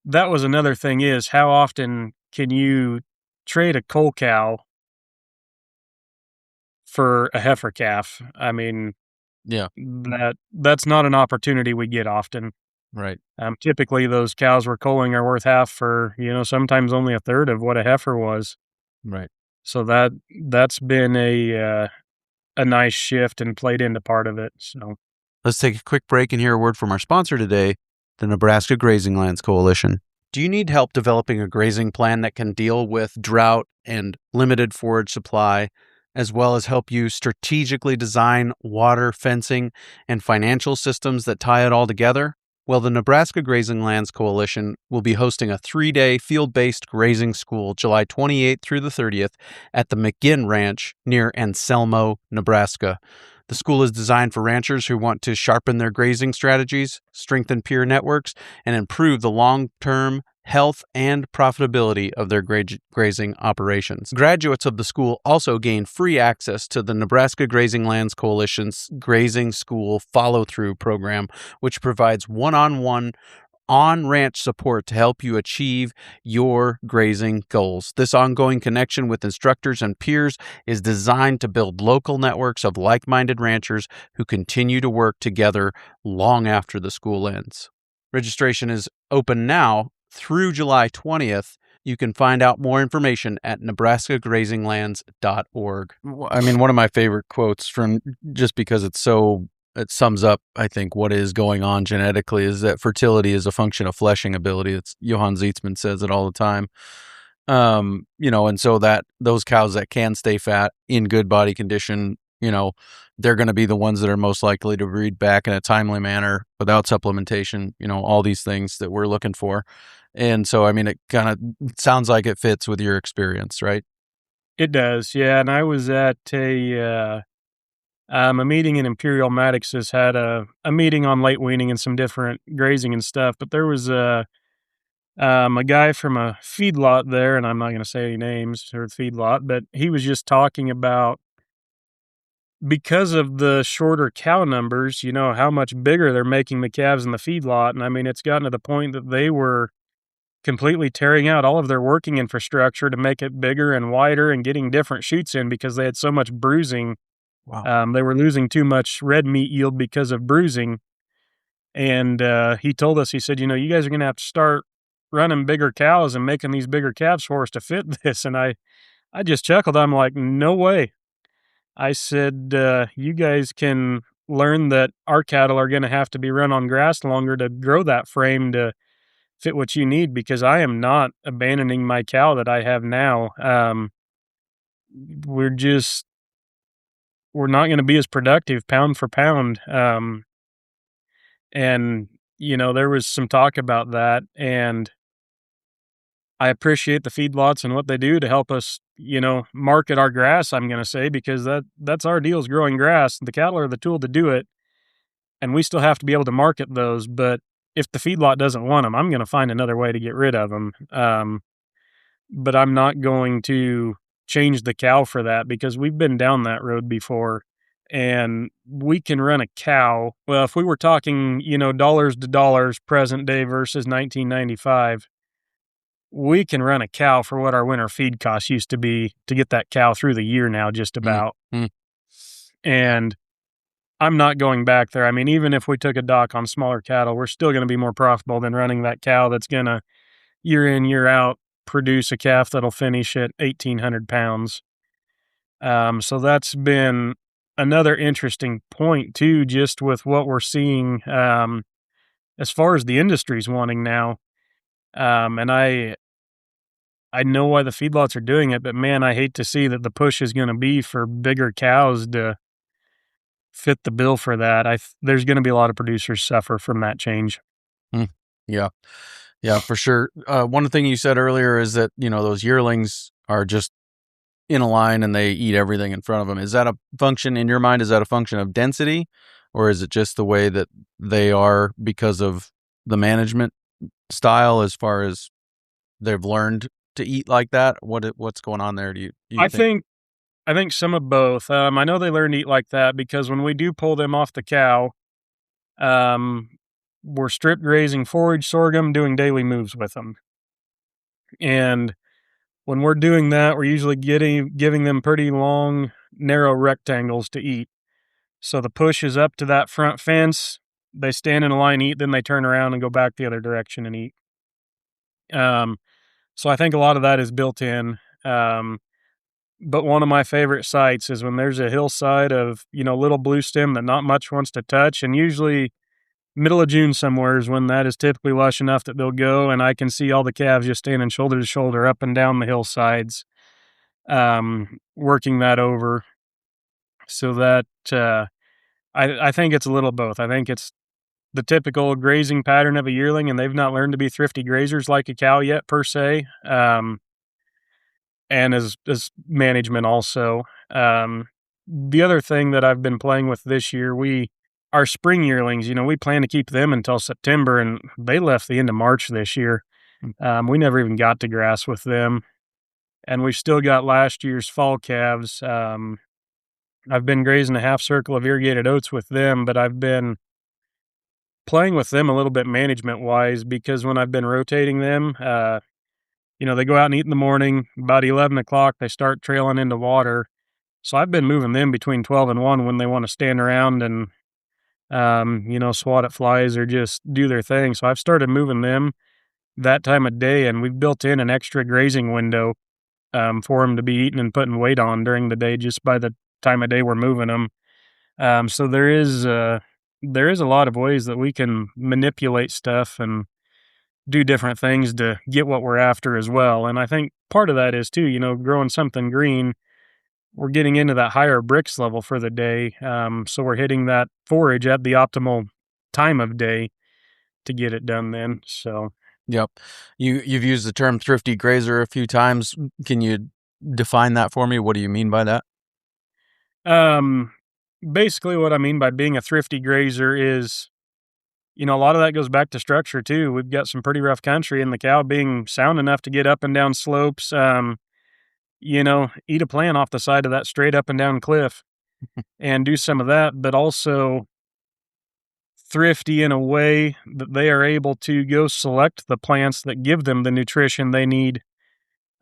another thing, is how often can you trade a cull cow for a heifer calf? I mean, yeah, that's not an opportunity we get often. Right. Typically those cows we're culling are worth half for, sometimes only a third of what a heifer was. Right. So that's been a nice shift and played into part of it. So let's take a quick break and hear a word from our sponsor today, the Nebraska Grazing Lands Coalition. Do you need help developing a grazing plan that can deal with drought and limited forage supply, as well as help you strategically design water, fencing, and financial systems that tie it all together? Well, the Nebraska Grazing Lands Coalition will be hosting a 3-day field-based grazing school July 28th through the 30th at the McGinn Ranch near Anselmo, Nebraska. The school is designed for ranchers who want to sharpen their grazing strategies, strengthen peer networks, and improve the long-term health and profitability of their grazing operations. Graduates of the school also gain free access to the Nebraska Grazing Lands Coalition's Grazing School Follow-Through program, which provides one-on-one on-ranch support to help you achieve your grazing goals. This ongoing connection with instructors and peers is designed to build local networks of like-minded ranchers who continue to work together long after the school ends. Registration is open now through July 20th. You can find out more information at nebraskagrazinglands.org. I mean, one of my favorite quotes from, just because it sums up, I think, what is going on genetically, is that fertility is a function of fleshing ability. It's Johann Zeitzman says it all the time. And so that those cows that can stay fat in good body condition, they're going to be the ones that are most likely to breed back in a timely manner without supplementation, all these things that we're looking for. And so, I mean, it kind of sounds like it fits with your experience, right? It does, yeah. And I was at a meeting in Imperial. Maddox has had a meeting on late weaning and some different grazing and stuff, but there was a guy from a feedlot there, and I'm not going to say any names or feedlot, but he was just talking about, because of the shorter cow numbers, how much bigger they're making the calves in the feedlot. And I mean, it's gotten to the point that they were completely tearing out all of their working infrastructure to make it bigger and wider and getting different chutes in because they had so much bruising. Wow. They were losing too much red meat yield because of bruising. And he told us, he said, you guys are going to have to start running bigger cows and making these bigger calves for us to fit this. And I just chuckled. I'm like, no way. I said, you guys can learn that our cattle are going to have to be run on grass longer to grow that frame to fit what you need, because I am not abandoning my cow that I have now. We're not going to be as productive pound for pound. And, there was some talk about that, and I appreciate the feedlots and what they do to help us, market our grass, I'm going to say, because that's our deal, is growing grass. The cattle are the tool to do it, and we still have to be able to market those. But if the feedlot doesn't want them, I'm going to find another way to get rid of them. But I'm not going to change the cow for that, because we've been down that road before, and we can run a cow. Well, if we were talking, dollars to dollars present day versus 1995, we can run a cow for what our winter feed costs used to be to get that cow through the year now, just about. Mm-hmm. And I'm not going back there. I mean, even if we took a dock on smaller cattle, we're still going to be more profitable than running that cow that's going to, year in, year out, produce a calf that'll finish at 1,800 pounds. So that's been another interesting point, too, just with what we're seeing as far as the industry's wanting now. And I know why the feedlots are doing it, but man, I hate to see that the push is going to be for bigger cows to fit the bill for that. There's going to be a lot of producers suffer from that change. Yeah. Yeah, for sure. One thing you said earlier is that, those yearlings are just in a line and they eat everything in front of them. Is that a function, in your mind, is that a function of density, or is it just the way that they are because of the management style, as far as they've learned to eat like that? What's going on there? Do you think? I think some of both. I know they learn to eat like that because when we do pull them off the cow, we're strip grazing forage sorghum, doing daily moves with them. And when we're doing that, we're usually giving them pretty long, narrow rectangles to eat. So the push is up to that front fence. They stand in a line, eat, then they turn around and go back the other direction and eat. So I think a lot of that is built in. But one of my favorite sites is when there's a hillside of, little blue stem that not much wants to touch, and usually middle of June somewhere is when that is typically lush enough that they'll go, and I can see all the calves just standing shoulder to shoulder up and down the hillsides, working that over. So that I think it's a little both. I think it's the typical grazing pattern of a yearling, and they've not learned to be thrifty grazers like a cow yet, per se. And as management also. The other thing that I've been playing with this year, our spring yearlings, we plan to keep them until September, and they left the end of March this year. We never even got to grass with them, and we've still got last year's fall calves. I've been grazing a half circle of irrigated oats with them, but I've been playing with them a little bit management wise, because when I've been rotating them, they go out and eat in the morning. About 11 o'clock, they start trailing into water. So I've been moving them between 12 and 1 when they want to stand around and, swat at flies or just do their thing. So I've started moving them that time of day, and we've built in an extra grazing window for them to be eating and putting weight on during the day just by the time of day we're moving them. So there is a lot of ways that we can manipulate stuff and do different things to get what we're after as well. And I think part of that is too, growing something green, we're getting into that higher bricks level for the day. So we're hitting that forage at the optimal time of day to get it done then. So, Yep. You've used the term thrifty grazer a few times. Can you define that for me? What do you mean by that? Basically what I mean by being a thrifty grazer is, a lot of that goes back to structure too. We've got some pretty rough country, and the cow being sound enough to get up and down slopes, eat a plant off the side of that straight up and down cliff and do some of that, but also thrifty in a way that they are able to go select the plants that give them the nutrition they need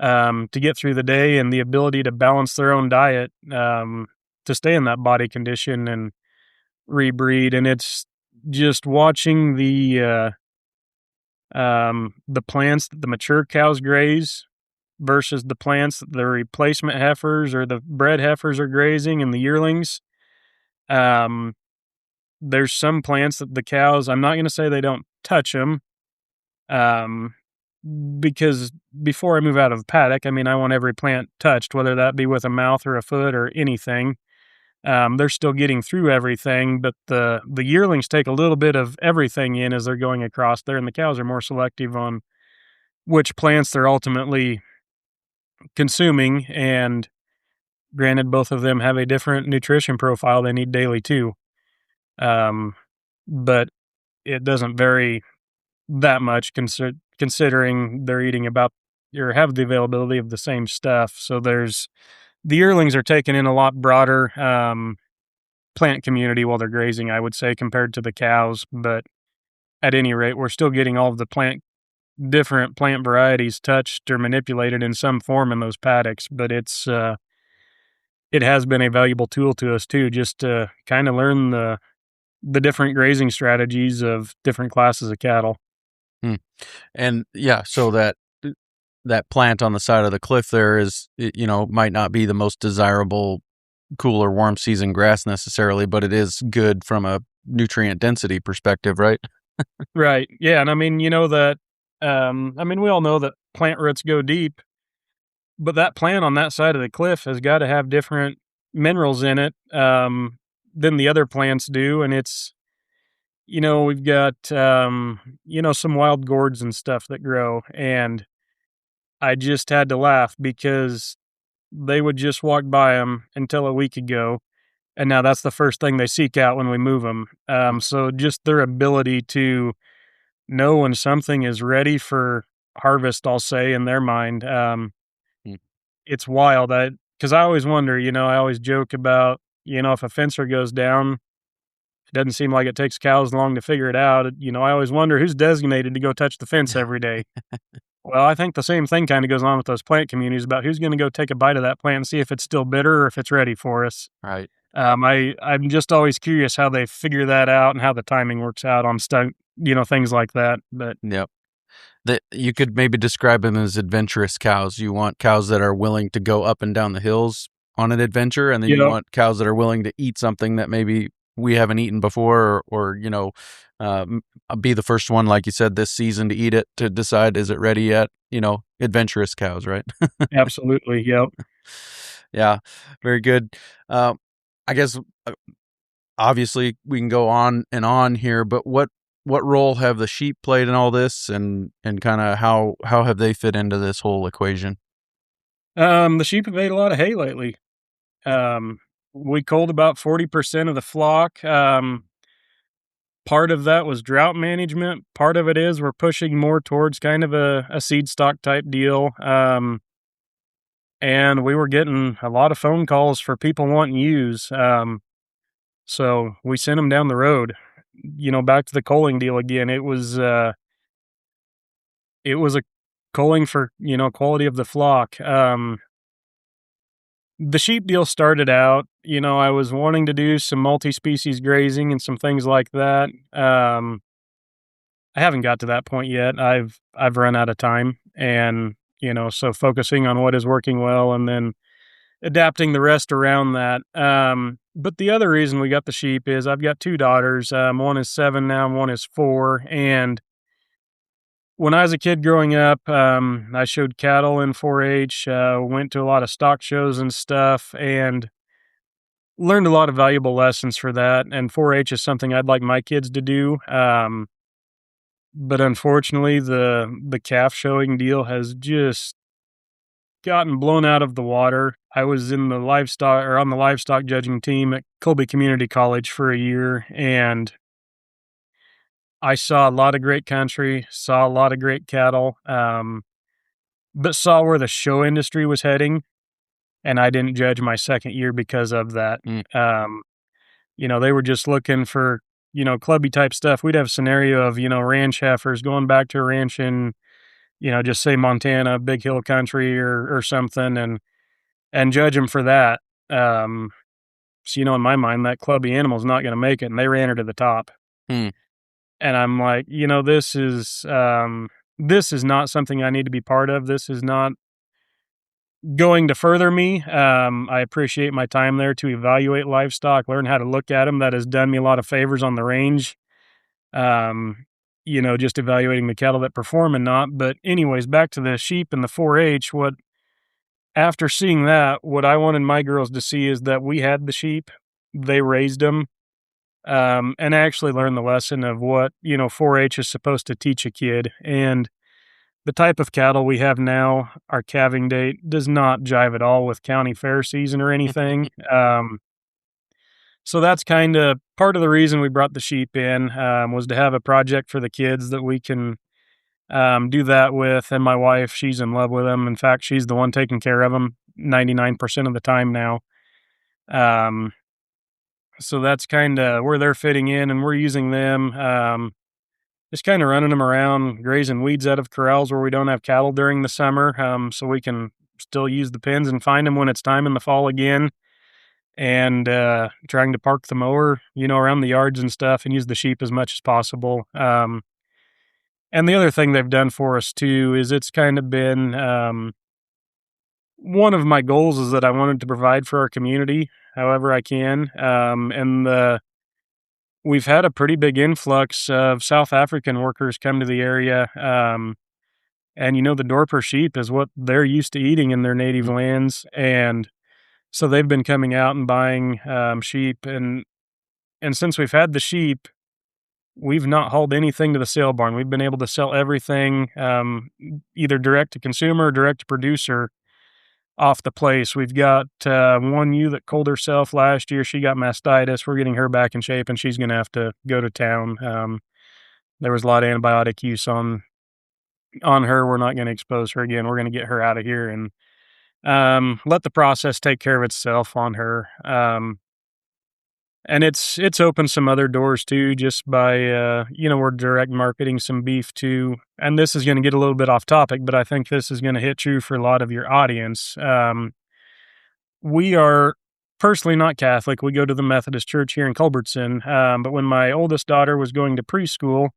to get through the day, and the ability to balance their own diet to stay in that body condition and rebreed. And it's just watching the plants that the mature cows graze versus the plants that the replacement heifers or the bred heifers are grazing and the yearlings. There's some plants that the cows, I'm not going to say they don't touch them, because before I move out of the paddock, I want every plant touched, whether that be with a mouth or a foot or anything. They're still getting through everything, but the yearlings take a little bit of everything in as they're going across there, and the cows are more selective on which plants they're ultimately consuming. And granted, both of them have a different nutrition profile they need daily too. But it doesn't vary that much considering they're eating about or have the availability of the same stuff. So the yearlings are taking in a lot broader plant community while they're grazing, I would say, compared to the cows. But at any rate, we're still getting all of the different plant varieties touched or manipulated in some form in those paddocks. But it has been a valuable tool to us too, just to kind of learn the different grazing strategies of different classes of cattle. And yeah, so that plant on the side of the cliff there is, might not be the most desirable cool or warm season grass necessarily, but it is good from a nutrient density perspective, right? Right. Yeah. And that, we all know that plant roots go deep, but that plant on that side of the cliff has got to have different minerals in it than the other plants do. And it's, we've got, some wild gourds and stuff that grow. And I just had to laugh because they would just walk by them until a week ago. And now that's the first thing they seek out when we move them. So just their ability to know when something is ready for harvest, I'll say, in their mind. It's wild. Because I always wonder, I always joke about, if a fencer goes down, it doesn't seem like it takes cows long to figure it out. I always wonder who's designated to go touch the fence every day. Well, I think the same thing kind of goes on with those plant communities about who's going to go take a bite of that plant and see if it's still bitter or if it's ready for us. Right. I'm just always curious how they figure that out and how the timing works out on things like that. But yep. That you could maybe describe them as adventurous cows. You want cows that are willing to go up and down the hills on an adventure, and then you want cows that are willing to eat something that maybe we haven't eaten before, or be the first one, like you said, this season to eat it, to decide, is it ready yet? Adventurous cows, right? Absolutely. Yep. Yeah. Very good. I guess obviously we can go on and on here, but what role have the sheep played in all this, and kind of how have they fit into this whole equation? The sheep have ate a lot of hay lately. We culled about 40% of the flock. Part of that was drought management. Part of it is we're pushing more towards kind of a seed stock type deal. And we were getting a lot of phone calls for people wanting ewes. So we sent them down the road. back to the culling deal again. It was a culling for, quality of the flock. The sheep deal started out, I was wanting to do some multi-species grazing and some things like that. I haven't got to that point yet. I've run out of time, and so focusing on what is working well and then adapting the rest around that. But the other reason we got the sheep is I've got two daughters. One is 7 now, and one is 4. And when I was a kid growing up, I showed cattle in 4-H, went to a lot of stock shows and stuff, and learned a lot of valuable lessons for that. And 4-H is something I'd like my kids to do. But unfortunately, the calf showing deal has just gotten blown out of the water. I was in the on the livestock judging team at Colby Community College for a year, and I saw a lot of great country, saw a lot of great cattle, but saw where the show industry was heading, and I didn't judge my second year because of that. They were just looking for, clubby type stuff. We'd have a scenario of, ranch heifers going back to a ranch in, just say Montana, big hill country or something, and judge them for that. So, in my mind, that clubby animal is not going to make it, and they ran her to the top. And I'm like, this is not something I need to be part of. This is not going to further me. I appreciate my time there to evaluate livestock, learn how to look at them. That has done me a lot of favors on the range. Just evaluating the cattle that perform and not. But anyways, back to the sheep and the 4-H, after seeing that, what I wanted my girls to see is that we had the sheep, they raised them, and actually learned the lesson of what, 4-H is supposed to teach a kid. And the type of cattle we have now, our calving date does not jive at all with county fair season or anything. So that's kind of part of the reason we brought the sheep in, was to have a project for the kids that we can do that with. And my wife, she's in love with them. In fact, she's the one taking care of them 99% of the time now. So that's kind of where they're fitting in, and we're using them, just kind of running them around, grazing weeds out of corrals where we don't have cattle during the summer, so we can still use the pens and find them when it's time in the fall again, and trying to park the mower, around the yards and stuff, and use the sheep as much as possible. And the other thing they've done for us too is it's kind of been one of my goals is that I wanted to provide for our community however I can, and we've had a pretty big influx of South African workers come to the area. And the Dorper sheep is what they're used to eating in their native lands. And so they've been coming out and buying sheep. And since we've had the sheep, we've not hauled anything to the sale barn. We've been able to sell everything, either direct to consumer or direct to producer, off the place. We've got one ewe that culled herself last year. She got mastitis. We're getting her back in shape, and she's going to have to go to town. There was a lot of antibiotic use on her. We're not going to expose her again. We're going to get her out of here and let the process take care of itself on her. And it's opened some other doors too, just by we're direct marketing some beef too. And this is going to get a little bit off topic, but I think this is going to hit true for a lot of your audience. We are personally not Catholic. We go to the Methodist Church here in Culbertson. But when my oldest daughter was going to preschool,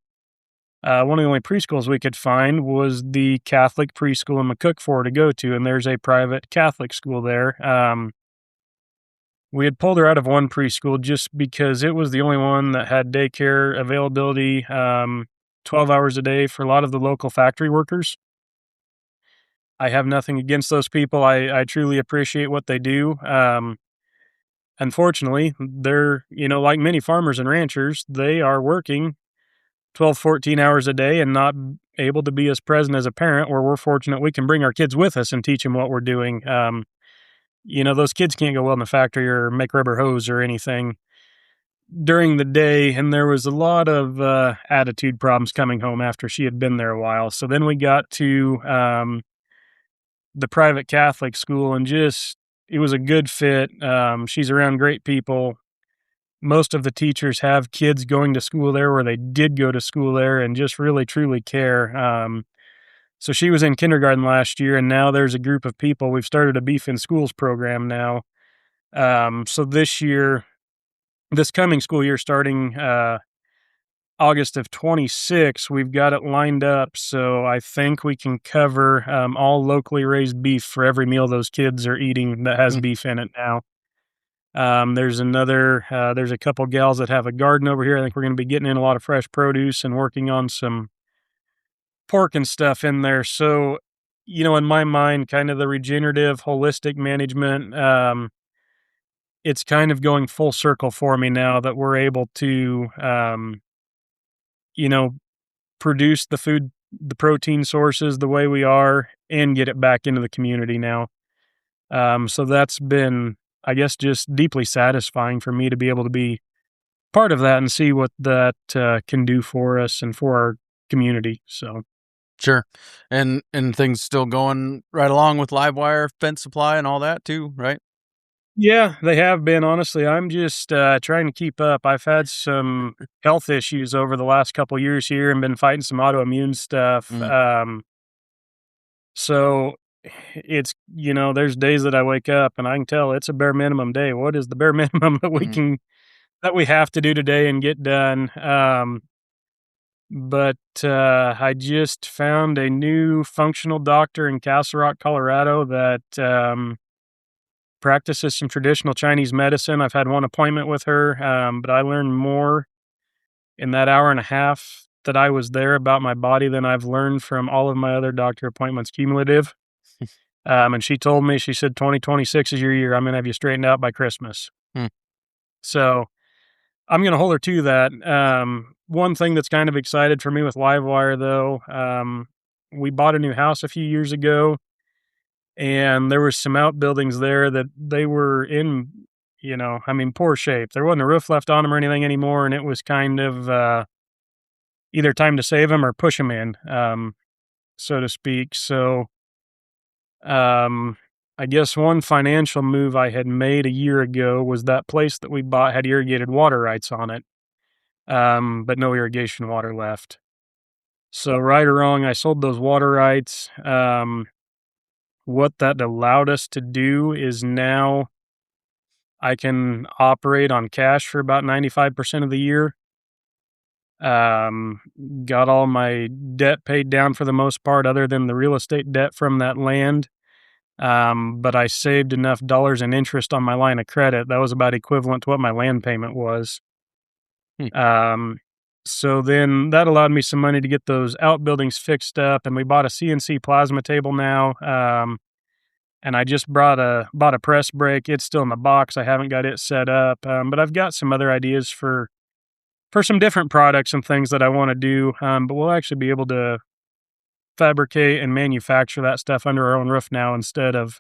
one of the only preschools we could find was the Catholic preschool in McCook for her to go to, and there's a private Catholic school there. We had pulled her out of one preschool just because it was the only one that had daycare availability 12 hours a day for a lot of the local factory workers. I have nothing against those people. I truly appreciate what they do. Unfortunately, they're, like many farmers and ranchers, they are working 12, 14 hours a day and not able to be as present as a parent, where we're fortunate we can bring our kids with us and teach them what we're doing. Those kids can't go well in the factory or make rubber hose or anything during the day. And there was a lot of attitude problems coming home after she had been there a while. So then we got to the private Catholic school, and it was a good fit. She's around great people. most of the teachers have kids going to school there, or they did go to school there, and just really truly care. So she was in kindergarten last year, and now there's a group of people. We've started a Beef in Schools program now. So this coming school year, starting August of 26, we've got it lined up. So I think we can cover all locally raised beef for every meal those kids are eating that has beef in it now. There's a couple gals that have a garden over here. I think we're going to be getting in a lot of fresh produce and working on some pork and stuff in there. So, in my mind, kind of the regenerative, holistic management, it's kind of going full circle for me now that we're able to, produce the food, the protein sources the way we are and get it back into the community now. So that's been, I guess, just deeply satisfying for me to be able to be part of that and see what that can do for us and for our community. So. Sure. And things still going right along with live wire fence supply and all that too, right? Yeah, they have been. Honestly, I'm just trying to keep up. I've had some health issues over the last couple years here and been fighting some autoimmune stuff. So it's, there's days that I wake up and I can tell it's a bare minimum day. What is the bare minimum that we have to do today and get done? But I just found a new functional doctor in Castle Rock, Colorado that practices some traditional Chinese medicine. I've had one appointment with her, but I learned more in that hour and a half that I was there about my body than I've learned from all of my other doctor appointments cumulative. And she told me, she said, 2026 is your year. I'm going to have you straightened out by Christmas. So I'm going to hold her to that. One thing that's kind of excited for me with Livewire, though, we bought a new house a few years ago, and there was some outbuildings there that they were in, poor shape. There wasn't a roof left on them or anything anymore, and it was kind of either time to save them or push them in, so to speak. So I guess one financial move I had made a year ago was that place that we bought had irrigated water rights on it, but no irrigation water left. So right or wrong, I sold those water rights. What that allowed us to do is now I can operate on cash for about 95% of the year. Got all my debt paid down for the most part, other than the real estate debt from that land. But I saved enough dollars in interest on my line of credit. That was about equivalent to what my land payment was. So then that allowed me some money to get those outbuildings fixed up, and we bought a CNC plasma table now. And I just bought a press brake. It's still in the box. I haven't got it set up, but I've got some other ideas for some different products and things that I want to do. But we'll actually be able to fabricate and manufacture that stuff under our own roof now instead of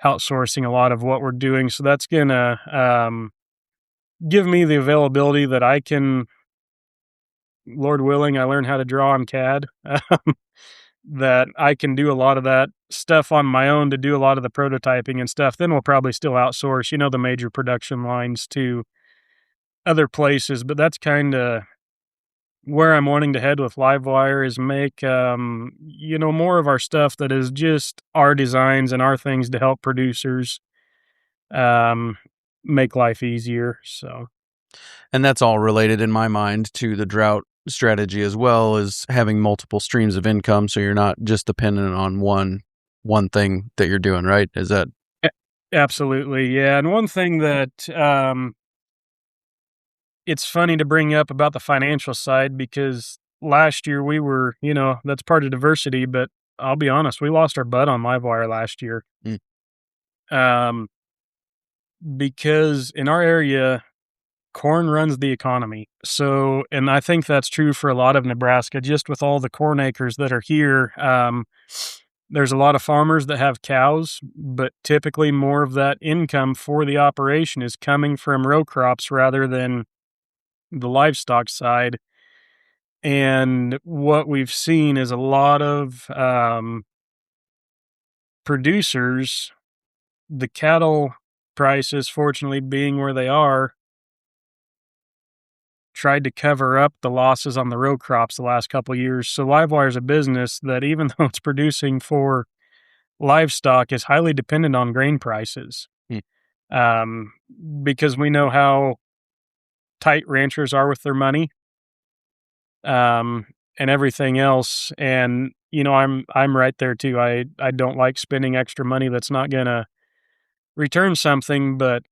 outsourcing a lot of what we're doing. So that's gonna give me the availability that I can, Lord willing, I learn how to draw on CAD. That I can do a lot of that stuff on my own to do a lot of the prototyping and stuff. Then we'll probably still outsource, the major production lines to other places. But that's kind of where I'm wanting to head with Livewire, is make, more of our stuff that is just our designs and our things to help producers make life easier. So, and that's all related in my mind to the drought strategy as well, as having multiple streams of income, so you're not just dependent on one thing that you're doing, right? Is that absolutely? Yeah. And one thing that it's funny to bring up about the financial side, because last year we were, that's part of diversity, but I'll be honest, we lost our butt on Livewire last year. Because in our area, corn runs the economy. So, and I think that's true for a lot of Nebraska, just with all the corn acres that are here. There's a lot of farmers that have cows, but typically more of that income for the operation is coming from row crops rather than the livestock side. And what we've seen is a lot of producers, the cattle prices, fortunately being where they are, tried to cover up the losses on the row crops the last couple of years. So Livewire is a business that, even though it's producing for livestock, is highly dependent on grain prices. Because we know how tight ranchers are with their money, and everything else. And, I'm right there too. I don't like spending extra money that's not going to return something, but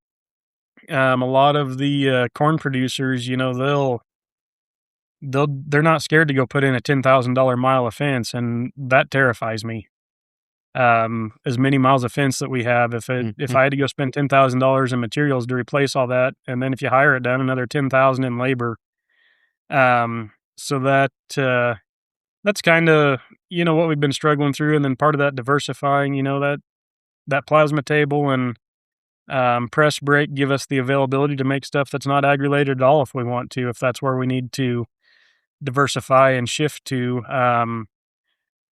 a lot of the corn producers, they're not scared to go put in a $10,000 mile of fence, and that terrifies me. As many miles of fence that we have, if I had to go spend $10,000 in materials to replace all that, and then if you hire it done, another $10,000 in labor. So that's kind of what we've been struggling through, and then part of that diversifying, that plasma table and press brake give us the availability to make stuff that's not ag-related at all if we want to, if that's where we need to diversify and shift to.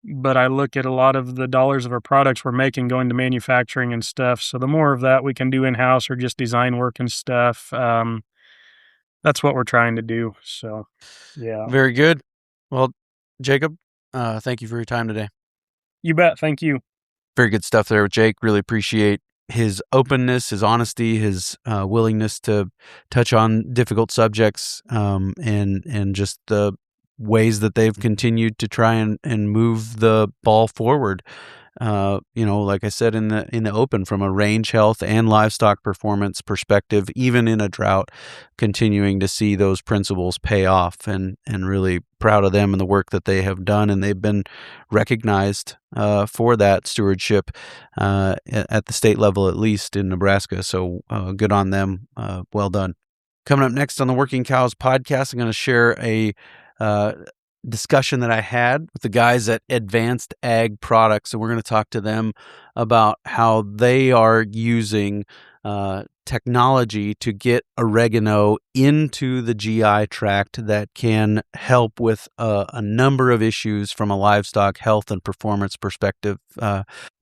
But I look at a lot of the dollars of our products we're making going to manufacturing and stuff. So the more of that we can do in-house or just design work and stuff, that's what we're trying to do. So, yeah. Very good. Well, Jacob, thank you for your time today. You bet. Thank you. Very good stuff there with Jake. Really appreciate his openness, his honesty, his willingness to touch on difficult subjects, and just the ways that they've continued to try and move the ball forward. Like I said in the open, from a range health and livestock performance perspective, even in a drought, continuing to see those principles pay off, and really proud of them and the work that they have done, and they've been recognized for that stewardship at the state level, at least in Nebraska. So good on them. Well done. Coming up next on the Working Cows podcast, I'm going to share a discussion that I had with the guys at Advanced Ag Products, and we're going to talk to them about how they are using technology to get oregano into the GI tract that can help with a number of issues from a livestock health and performance perspective.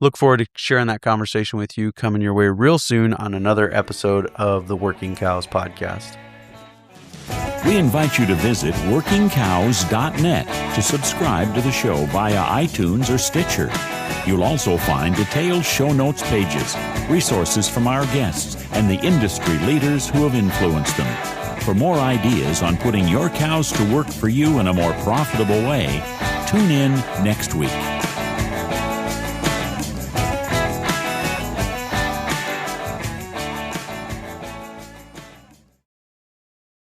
Look forward to sharing that conversation with you, coming your way real soon on another episode of the Working Cows podcast. We invite you to visit workingcows.net to subscribe to the show via iTunes or Stitcher. You'll also find detailed show notes pages, resources from our guests, and the industry leaders who have influenced them. For more ideas on putting your cows to work for you in a more profitable way, tune in next week.